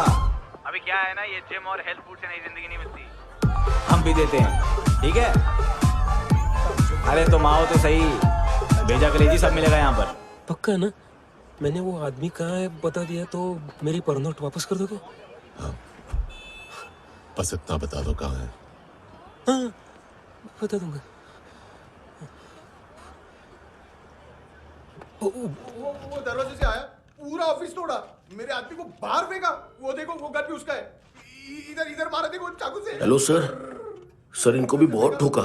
अभी क्या है ना, ये जिम और हेल्थ फूड से नई जिंदगी नहीं मिलती। हम भी देते हैं, ठीक है? अरे तुम आओ तो सही, भेजा कलेजी सब मिलेगा यहाँ पर। पक्का ना? मैंने वो आदमी कहाँ है बता दिया तो मेरी पर नोट वापस कर दोगे? हाँ, बस इतना बता दो कहाँ है। हाँ, बता दूंगा। वो दरवाजे से आया, पूरा ऑफिस तोड़ा, मेरे आदमी को बाहर फेंका। वो देखो, वो घर भी उसका है। इधर मारा, देखो चाकू से। हेलो सर, सर इनको भी बहुत ठोका।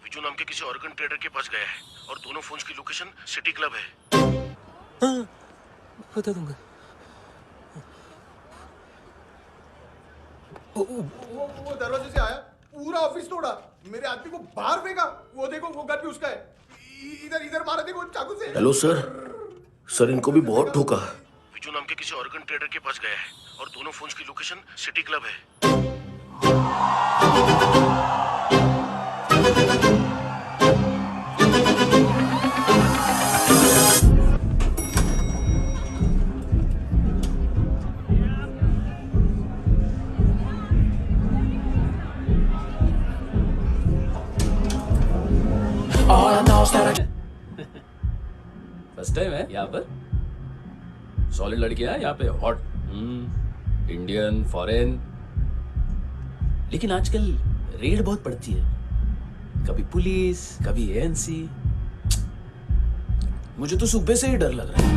विजू नाम के किसी ऑर्गन ट्रेडर के पास गया है और दोनों फोन्स की लोकेशन सिटी क्लब है। हाँ, बता दूंगा। वो दरवाजे से आया, पूरा ऑफिस तोड़ा, मेरे आदमी को बाहर फेंका। वो देखो, वो घर भी उसका है। इधर मारा, देखो चाकू से। हेलो सर, सर इनको भी बहुत ठोका। विजू नाम के किसी ऑर्गन ट्रेडर के पास गया है और दोनों फोन्स की लोकेशन सिटी क्लब है। फर्स्ट टाइम है यहाँ पर। सॉलिड लड़कियां हैं यहाँ पे, हॉट इंडियन फॉरेन। लेकिन आजकल रेड बहुत पड़ती है, कभी पुलिस कभी एएनसी। मुझे तो सुबह से ही डर लग रहा है।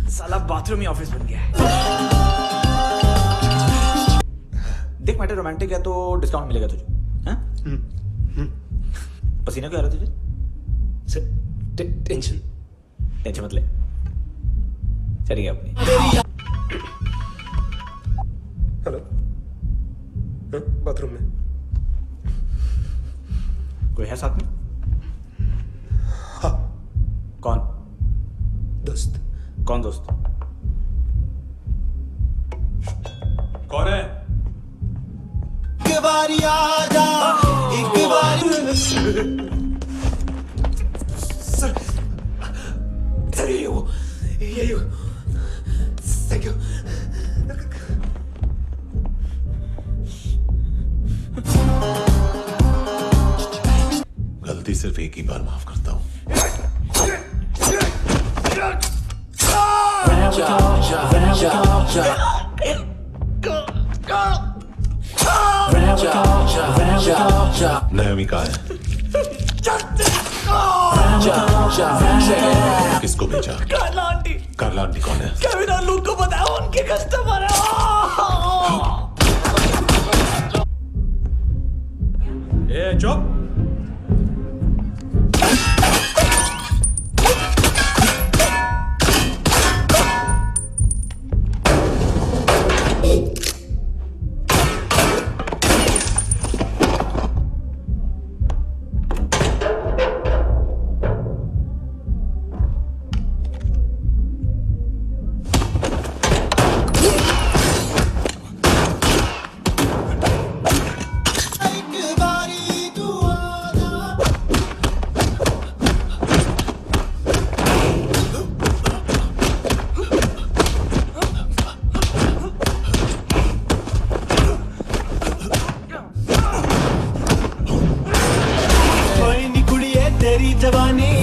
साला बाथरूम ही ऑफिस बन गया है। देख मैटर रोमांटिक है तो डिस्काउंट मिलेगा तुझे। हाँ? पसीना क्यों आ रहा है तुझे? सर टेंशन मत ले, चलिए अपनी। हेलो, बाथरूम में कोई है साथ में? हाँ। कौन? दोस्त। कौन दोस्त? कौन है? एक बारी आजा, एक बारी। सर ये वो थैंक यू। गलती सिर्फ एक ही बार माफ करता हूँ। नयमी कहाँ है? किसको भेजा? कार्ला आंटी। कार्ला आंटी कौन है? केविन और लूक को बताया उनके कस्टमर है। ए चुप। कोई नी कुड़िए तेरी जवानी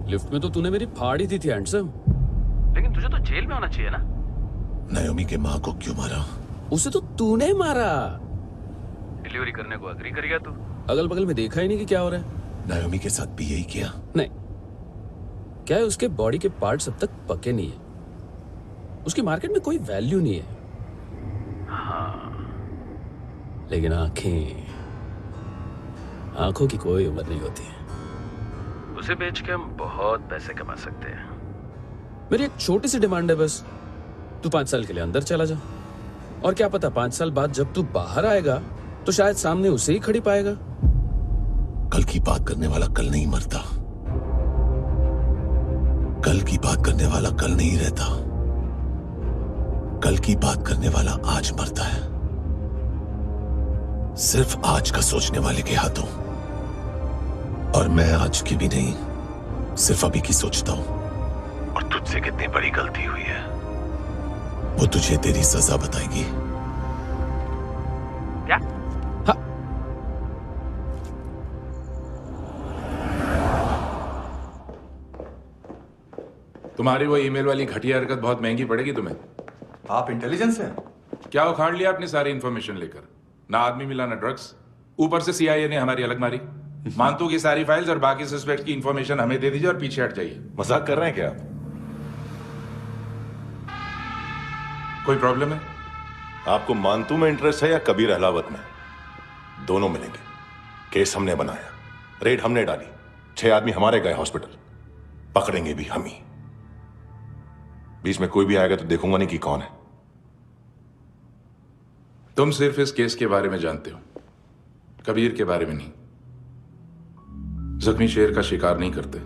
लिफ्ट में तो तूने मेरी फाड़ ही दी थी हैंडसम। लेकिन तुझे तो जेल में होना चाहिए ना। नायोमी के माँ को क्यों मारा? उसे तो तूने मारा। डिलीवरी करने को अग्री कर गया तू। अगल बगल में देखा ही नहीं कि क्या हो रहा है। नायोमी के साथ भी यही किया? नहीं, क्या है उसके बॉडी के पार्ट्स अब तक पके नहीं है, उसकी मार्केट में कोई वैल्यू नहीं है। हाँ। लेकिन आंखों की कोई उम्र नहीं होती है। उसे बेच के हम बहुत पैसे कमा सकते हैं। मेरी एक छोटी सी डिमांड है बस, तू 5 साल के लिए अंदर चला जा, और क्या पता 5 साल बाद जब तू बाहर आएगा तो शायद सामने उसे ही खड़ी पाएगा। कल की बात करने वाला कल नहीं मरता, कल की बात करने वाला कल नहीं रहता, कल की बात करने वाला आज मरता है। सिर्फ आज का सोचने वाले के हाथों। और मैं आज की भी नहीं, सिर्फ अभी की सोचता हूं। और तुझसे कितनी बड़ी गलती हुई है वो तुझे तेरी सजा बताएगी। क्या? हाँ। तुम्हारी वो ईमेल वाली घटिया हरकत बहुत महंगी पड़ेगी तुम्हें। आप इंटेलिजेंस हैं? क्या उखाड़ लिया अपनी सारी इंफॉर्मेशन लेकर? ना आदमी मिला ना ड्रग्स, ऊपर से सीआईए ने हमारी अलग मारी। मानतू की सारी फाइल्स और बाकी सस्पेक्ट की इंफॉर्मेशन हमें दे दीजिए और पीछे हट जाइए। मजाक कर रहे हैं क्या आप? कोई प्रॉब्लम है? आपको मानतू में इंटरेस्ट है या कबीर अहलावत में? दोनों मिलेंगे। केस हमने बनाया, रेड हमने डाली, 6 आदमी हमारे गए हॉस्पिटल, पकड़ेंगे भी हम ही। बीच में कोई भी आएगा तो देखूंगा नहीं कि कौन है। तुम सिर्फ इस केस के बारे में जानते हो, कबीर के बारे में नहीं। जख्मी शेर का शिकार नहीं करते।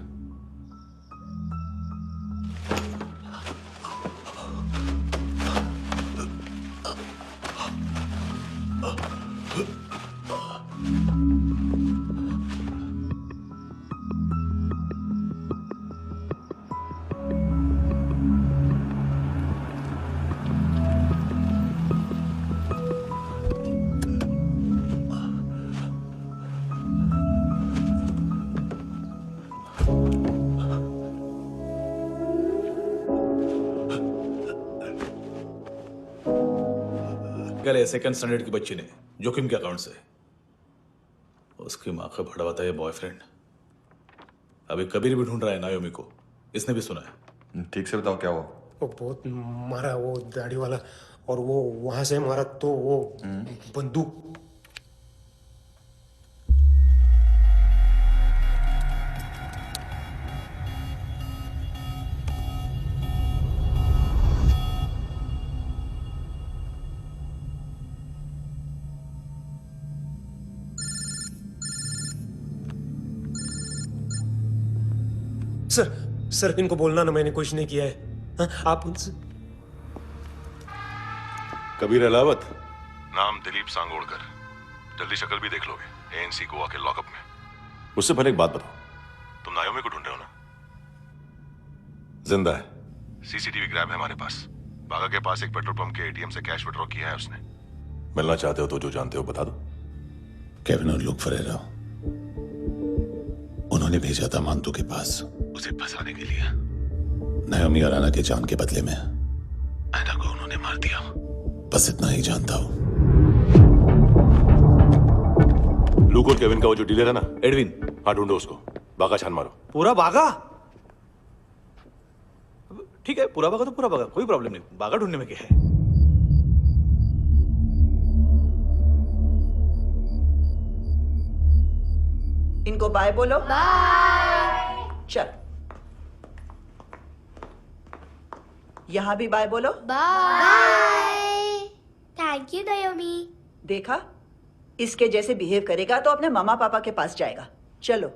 गले सेकंड स्टैंडर्ड की बच्ची ने जोखिम के अकाउंट से। उसकी माँ का भड़वाता है बॉयफ्रेंड। अभी कबीर भी ढूंढ रहा है नायोमी को, इसने भी सुना है। ठीक से बताओ क्या हुआ। वो बहुत मारा, वो दाढ़ी वाला, और वो वहां से मारा तो वो बंदूक। सर इनको बोलना ना मैंने कुछ नहीं किया है। हाँ, आप उनसे। कबीर अलावत, नाम दिलीप सांगोड़कर। जल्दी शक्ल भी देख लोगे एएनसी गोवा के लॉकअप में। उससे पहले एक बात बताओ, तुम नायोमी को ढूंढ रहे हो ना? जिंदा है, सीसीटीवी ग्रैब है हमारे पास। बागा के पास एक पेट्रोल पंप के एटीएम से कैश विड्रॉ किया है उसने। मिलना चाहते हो तो जो जानते हो बता दो। केविन और लुक फरेरा, उन्होंने भेजा था मांतू के पास उसे फंसाने के लिए। नायोमी अराना के जान के बदले में ऐना को उन्होंने मार दिया। बस इतना ही जानता हूं। लूक और केविन का वो जो डीलर है ना, एडविन, हाँ ढूंढो उसको। बागा छान मारो। पूरा बागा? ठीक है, पूरा बागा तो पूरा बागा, कोई प्रॉब्लम नहीं। बागा ढूंढने में क्या है? इनको बाय बोलो। बाय। चल, यहां भी बाय बोलो। बाय। Thank you नायोमी। देखा, इसके जैसे बिहेव करेगा तो अपने मामा पापा के पास जाएगा। चलो।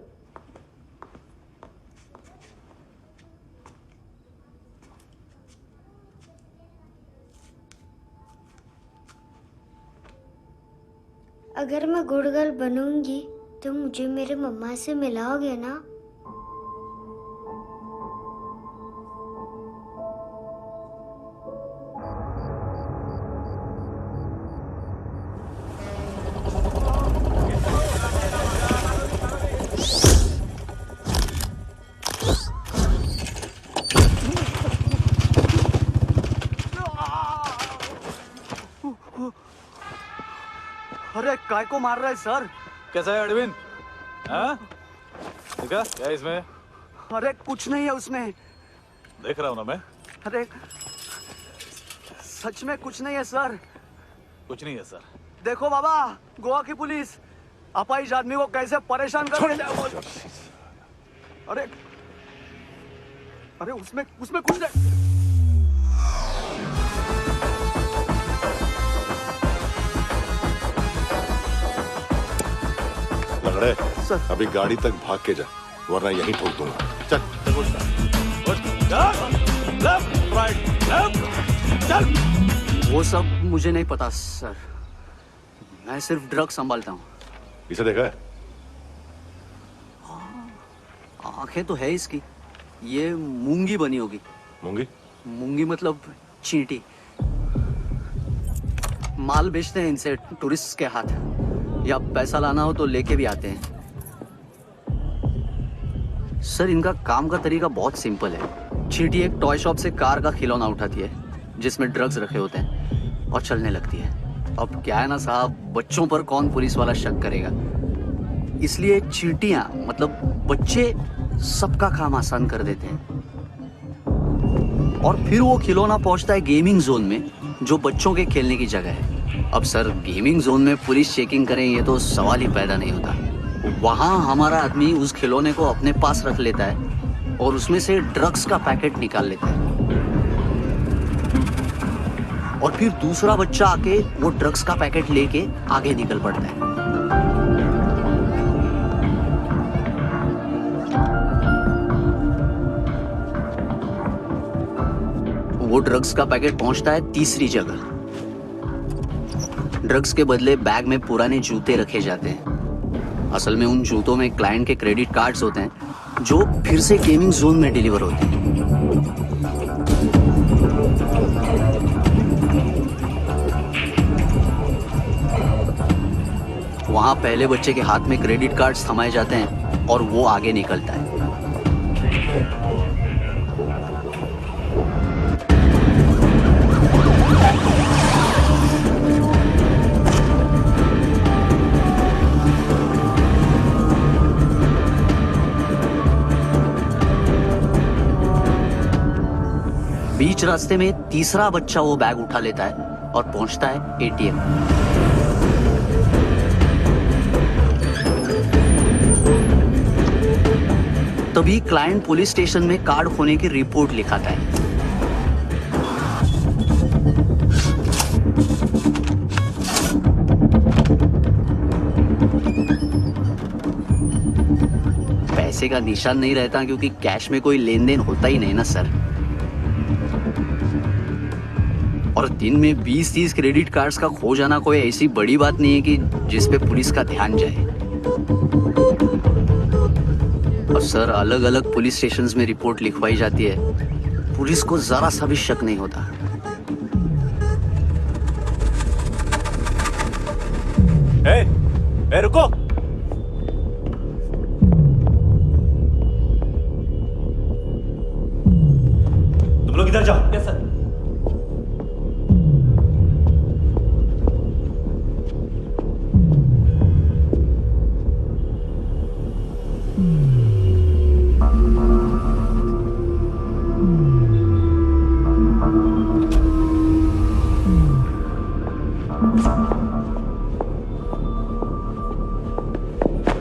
अगर मैं गुड गर्ल बनूंगी तो मुझे मेरे मम्मा से मिलाओगे ना? अरे काय को मार रहा है सर? कैसा है एडविन? हाँ? देखा क्या है इसमें? अरे कुछ नहीं है उसमें। देख रहा हूं ना मैं। अरे सच में कुछ नहीं है सर। कुछ नहीं है सर। देखो बाबा, गोवा की पुलिस अपाहिज आदमी को कैसे परेशान कर रही है। अरे अरे उसमें कुछ नहीं। लंगड़े, अभी गाड़ी तक भाग के जा, वरना यहीं ठोक दूंगा। चल। वो सब मुझे नहीं पता सर, मैं सिर्फ ड्रग संभालता हूँ। इसे देखा है? आंखें तो है इसकी, ये मूंगी बनी होगी। मूंगी? मूंगी मतलब चींटी। माल बेचते हैं इनसे टूरिस्ट के हाथ, या पैसा लाना हो तो लेके भी आते हैं। सर इनका काम का तरीका बहुत सिंपल है। चींटी एक टॉय शॉप से कार का खिलौना उठाती है जिसमें ड्रग्स रखे होते हैं और चलने लगती है। अब क्या है ना साहब, बच्चों पर कौन पुलिस वाला शक करेगा, इसलिए चींटियां मतलब बच्चे सबका काम आसान कर देते हैं। और फिर वो खिलौना पहुंचता है गेमिंग जोन में, जो बच्चों के खेलने की जगह है। अब सर गेमिंग जोन में पुलिस चेकिंग करें ये तो सवाल ही पैदा नहीं होता। वहां हमारा आदमी उस खिलौने को अपने पास रख लेता है और उसमें से ड्रग्स का पैकेट निकाल लेता है, और फिर दूसरा बच्चा आके वो ड्रग्स का पैकेट लेके आगे निकल पड़ता है। वो ड्रग्स का पैकेट पहुंचता है तीसरी जगह। ड्रग्स के बदले बैग में पुराने जूते रखे जाते हैं। असल में उन जूतों में क्लाइंट के क्रेडिट कार्ड्स होते हैं जो फिर से गेमिंग जोन में डिलीवर होते हैं। वहां पहले बच्चे के हाथ में क्रेडिट कार्ड्स थमाए जाते हैं और वो आगे निकलता है। बीच रास्ते में तीसरा बच्चा वो बैग उठा लेता है और पहुंचता है एटीएम। तभी क्लाइंट पुलिस स्टेशन में कार्ड खोने की रिपोर्ट लिखाता है। पैसे का निशान नहीं रहता क्योंकि कैश में कोई लेन देन होता ही नहीं ना सर। और दिन में 20-30 क्रेडिट कार्ड्स का खो जाना कोई ऐसी बड़ी बात नहीं है कि जिस पे पुलिस का ध्यान जाए। और सर अलग अलग पुलिस स्टेशंस में रिपोर्ट लिखवाई जाती है, पुलिस को जरा सा भी शक नहीं होता। ए, रुको। तुम लोग इधर जाओ। Yes sir.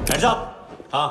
Hands up! हाँ।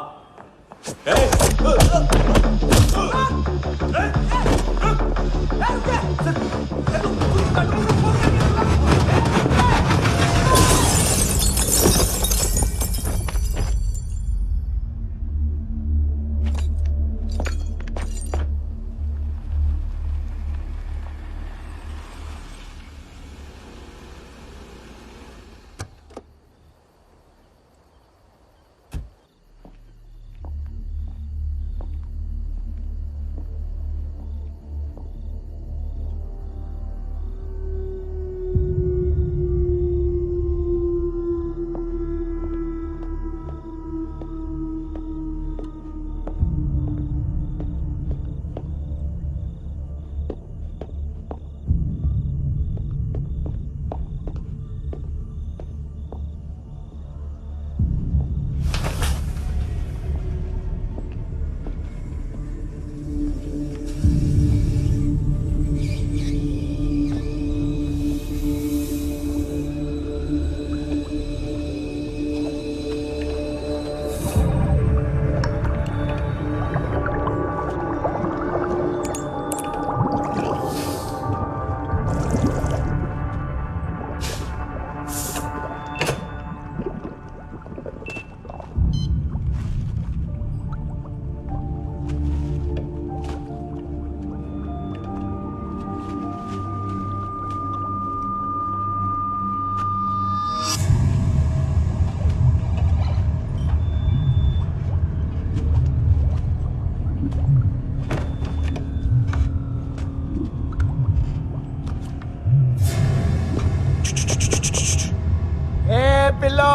पिल्लो,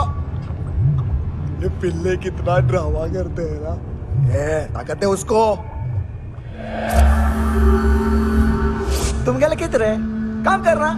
ये पिल्ले कितना ड्रामा करते हैं ना। ताकत है उसको। तुम क्या लिखते रहे? काम कर रहा।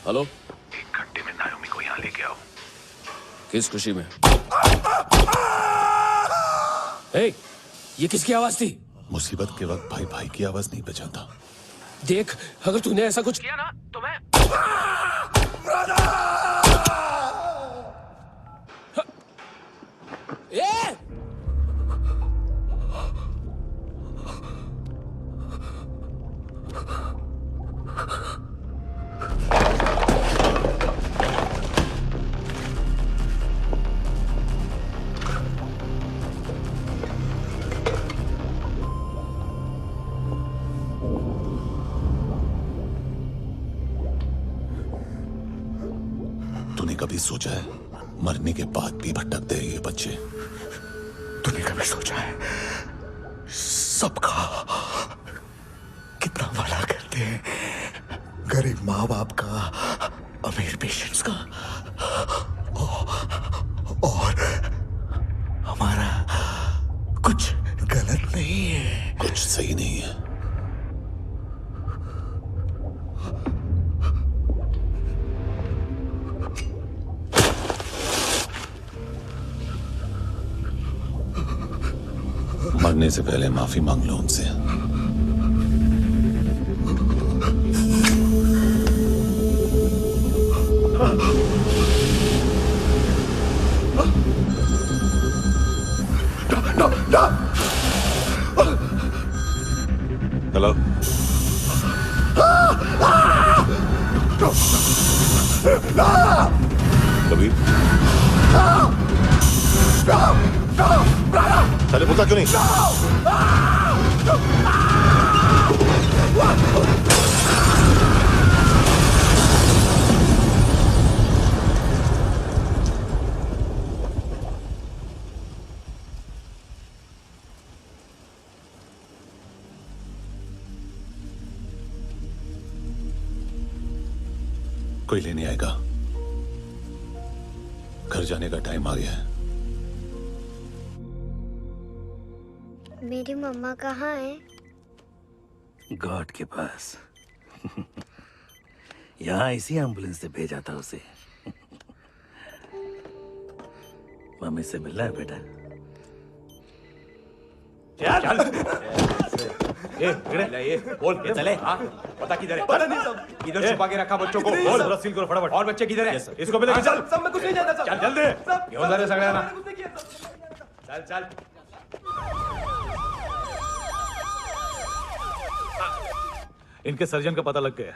हेलो, 1 घंटे में नायोमी को यहाँ लेके आओ। किस खुशी में? ए, ये किसकी आवाज थी? मुसीबत के वक्त भाई भाई की आवाज नहीं पहचानता। देख, अगर तूने ऐसा कुछ किया ना तो मैं ए! तूने कभी सोचा है मरने के बाद भी भटकते हैं ये बच्चे? तूने कभी सोचा है सबका कितना भला करते हैं? गरीब माँ बाप का, अमीर पेशेंट्स का, और हमारा कुछ गलत नहीं है, कुछ सही नहीं है। मरने से पहले माफी मांग लो उनसे। हेलो, कबीर, चले बोलता क्यों नहीं? कोई लेने आएगा। घर जाने का टाइम आ गया है। मेरी मम्मा कहाँ है? गॉड के पास। यहाँ इसी एम्बुलेंस से भेजा था उसे। मम्मी से मिलना है बेटा। चल ये बोल ये चले। हाँ पता किधर है? पता नहीं सब इधर छुपा के रखा बच्चों को। बोल रसील करो फटाफट। और बच्चे किधर है? इसको भी लेके चल। सब मैं कुछ नहीं जानता। चल जल्दी घेऊन जा रे सगळ्यांना। चल चल। इनके सर्जन का पता लग गया।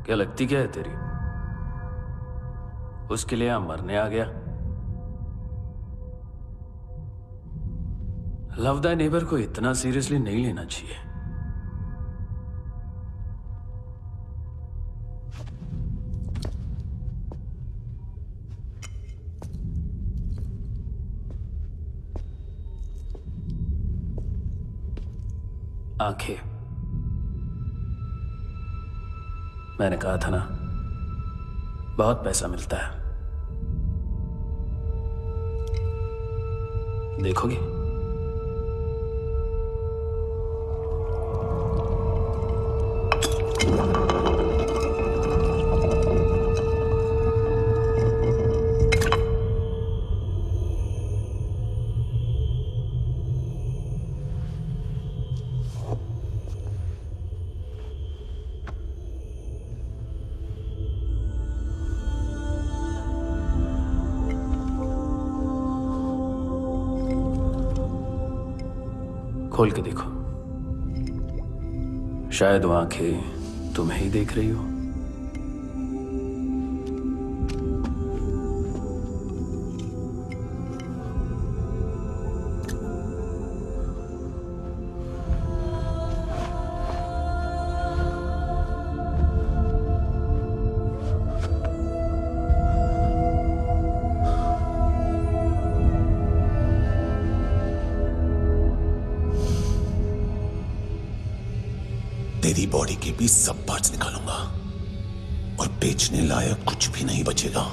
क्या लगती क्या है तेरी? उसके लिए यहां मरने आ गया? लव द नेबर को इतना सीरियसली नहीं लेना चाहिए। आंखें, मैंने कहा था ना, बहुत पैसा मिलता है। देखोगे? खोल के देखो, शायद वो आंखें तुम्हें ही देख रही हो। तेरी बॉडी के भी सब पार्ट्स निकालूंगा और बेचने लायक कुछ भी नहीं बचेगा।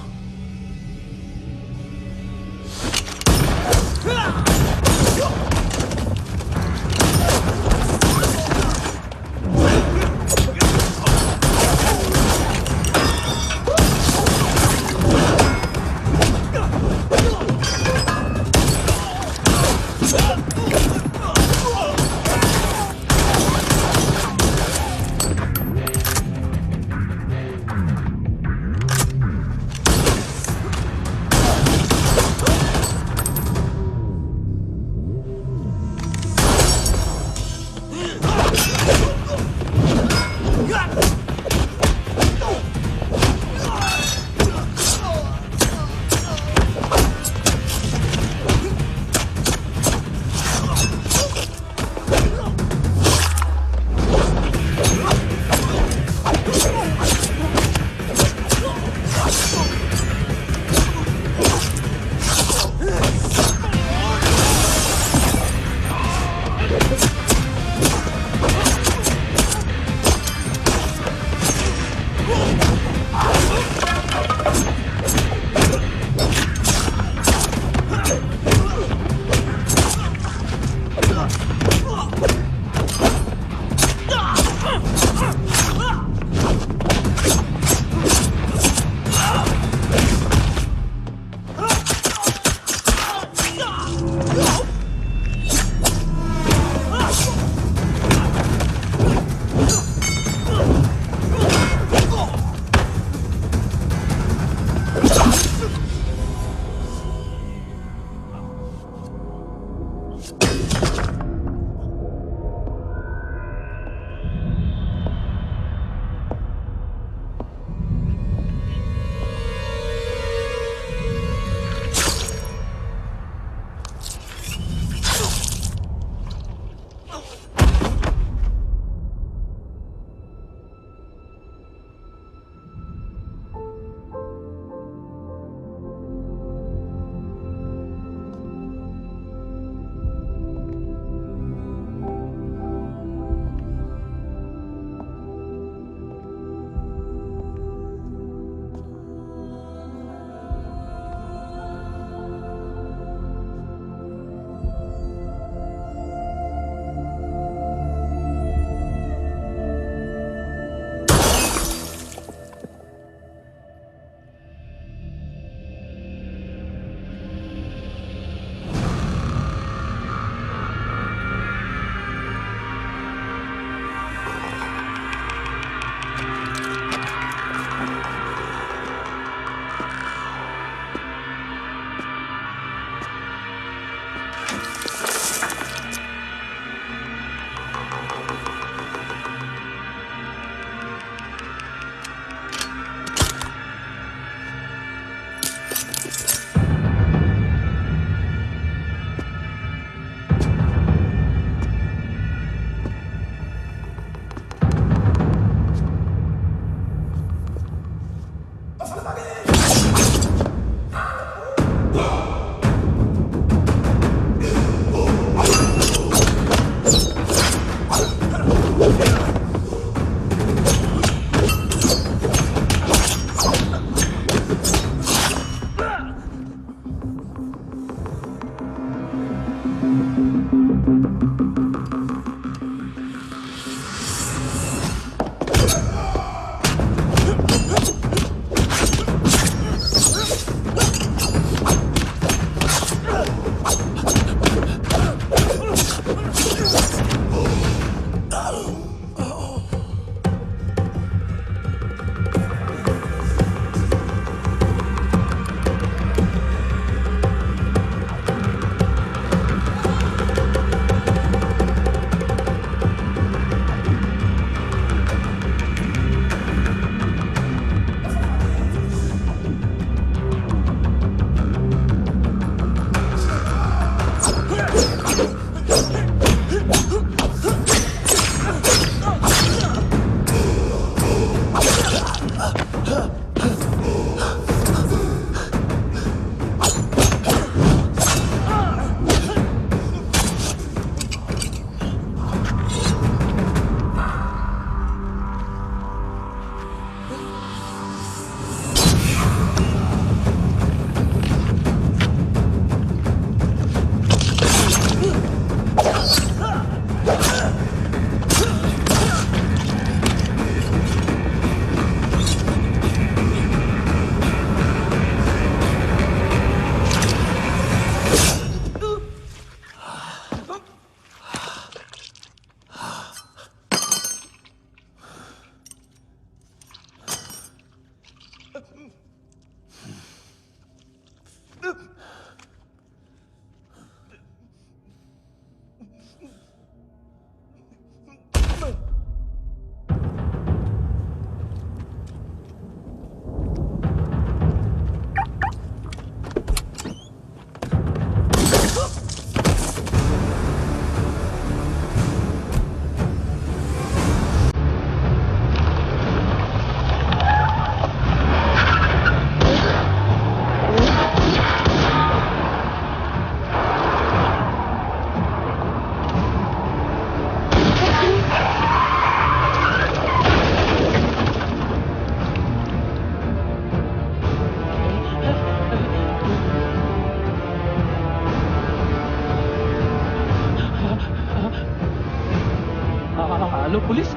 Hello police.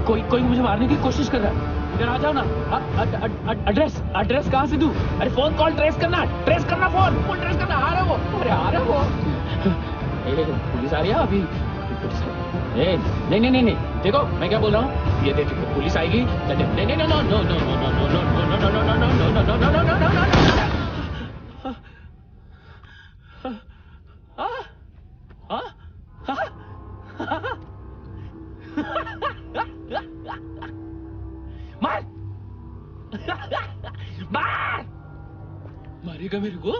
कोई कोई मुझे मारने की कोशिश कर रहा है। इधर आ जाओ ना। एड्रेस कहाँ से दूं? अरे फोन कॉल ट्रेस करना फोन ट्रेस करना। आ रहा वो, अरे आ रहा वो। पुलिस आ रही है अभी। नहीं, देखो मैं क्या बोल रहा हूँ, ये देखो पुलिस आएगी। मार मारेगा मेरे को,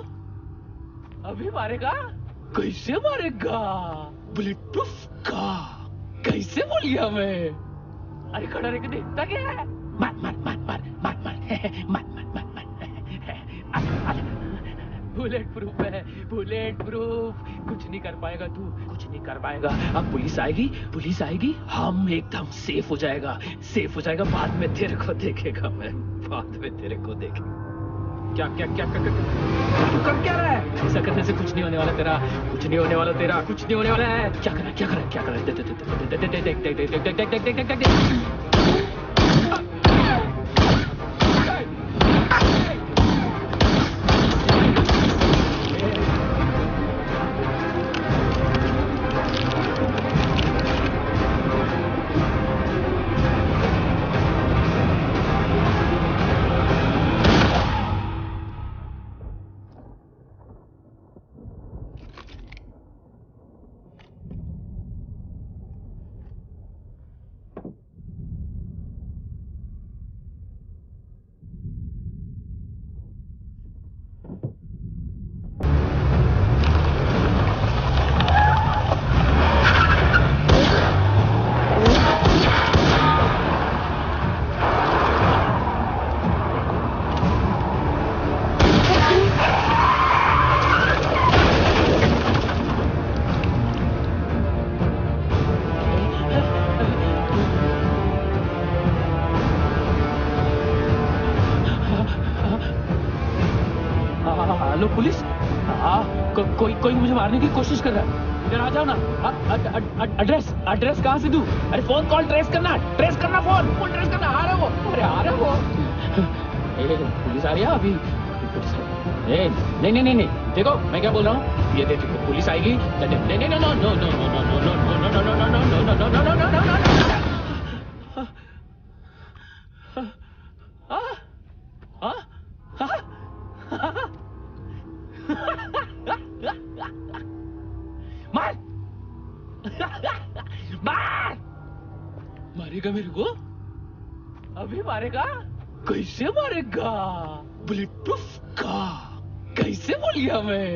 अभी मारेगा। कैसे मारेगा? बुलेट प्रूफ का। कैसे बोल गया मैं? अरे खड़ा रह के देखता क्या है? मार मार मार मार मार मार मार मार मार। बुलेट प्रूफ है, बुलेट प्रूफ। कुछ नहीं कर पाएगा तू, कुछ नहीं कर पाएगा। अब पुलिस आएगी, हम एकदम सेफ हो जाएगा। बाद में तेरे को देखेगा मैं, बाद में तेरे को देखेगा। क्या क्या क्या क्या क्या तू कर क्या रहा है? ऐसा करने से कुछ नहीं होने वाला तेरा, कुछ नहीं होने वाला तेरा, कुछ नहीं होने वाला है। क्या कर रहा है, क्या कर रहा है, क्या कर रहा है? देख। Hello police. कोई मुझे मारने की कोशिश कर रहा है। इधर आ जाओ ना। एड्रेस कहाँ से दूं? अरे फोन कॉल ट्रेस करना फोन ट्रेस करना। आ रहा वो, अरे आ रहा वो। पुलिस आ रही है अभी। नहीं, देखो मैं क्या बोल रहा हूँ, ये देखो पुलिस आएगी। मार मारेगा मेरे को, अभी मारेगा। कैसे मारेगा? बुलेट प्रूफ का। कैसे बोल गया मैं?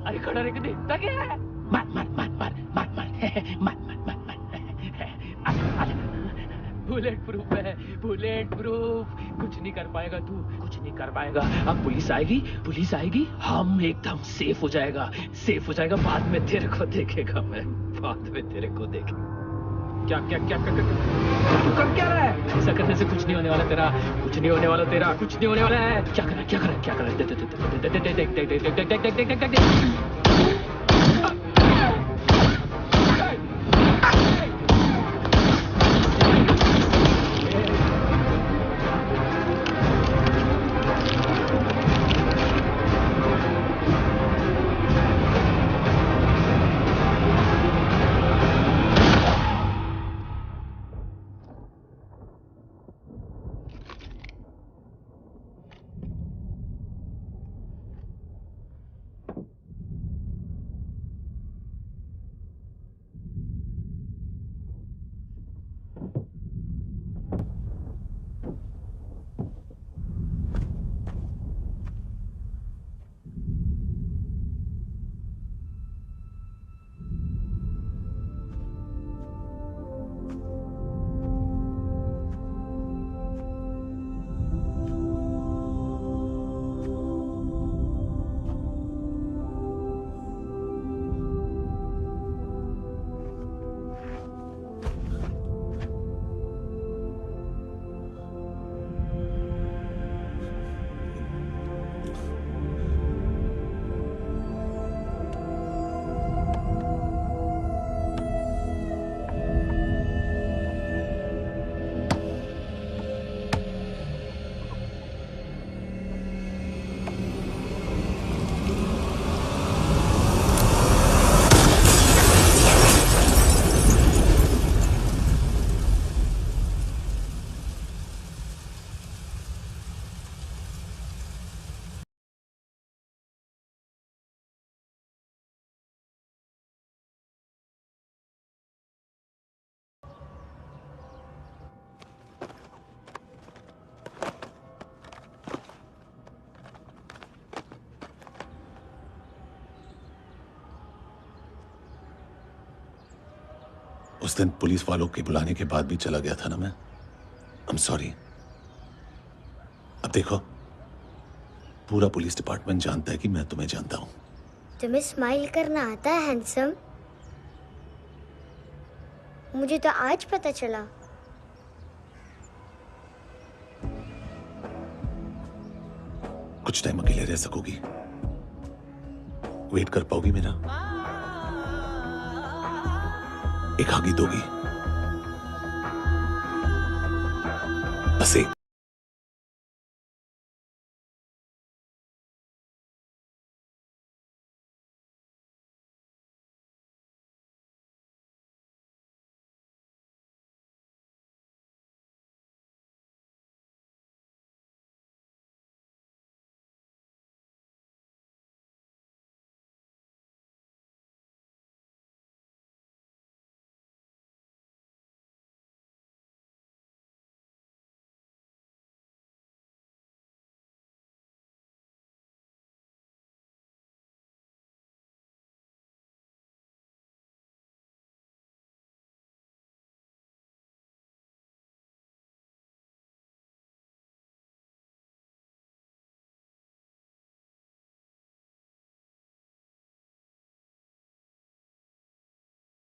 अरे खड़ा रह के देखता क्या है? मार मार मार मार मार मार मार मार मार। बुलेट प्रूफ है, बुलेट प्रूफ। कुछ नहीं कर पाएगा तू, कुछ नहीं कर पाएगा। अब पुलिस आएगी, हम एकदम सेफ हो जाएगा। बाद में तेरे को देखेगा मैं, बाद में तेरे को देखेगा। क्या क्या क्या क्या क्या तू कर क्या रहा है? ऐसा करने से कुछ नहीं होने वाला तेरा, कुछ नहीं होने वाला तेरा, कुछ नहीं होने वाला है। क्या कर रहा है, क्या कर रहा है, क्या कर रहा है? देख। उस दिन पुलिस वालों के बुलाने के बाद भी चला गया था ना मैं। I'm sorry। अब देखो, पूरा पुलिस डिपार्टमेंट जानता है कि मैं तुम्हें जानता हूं। तुम्हें स्माइल करना आता है हैंडसम? मुझे तो आज पता चला। कुछ टाइम अकेले रह सकोगी? वेट कर पाओगी मेरा? एक आगे दोगी? बस एक।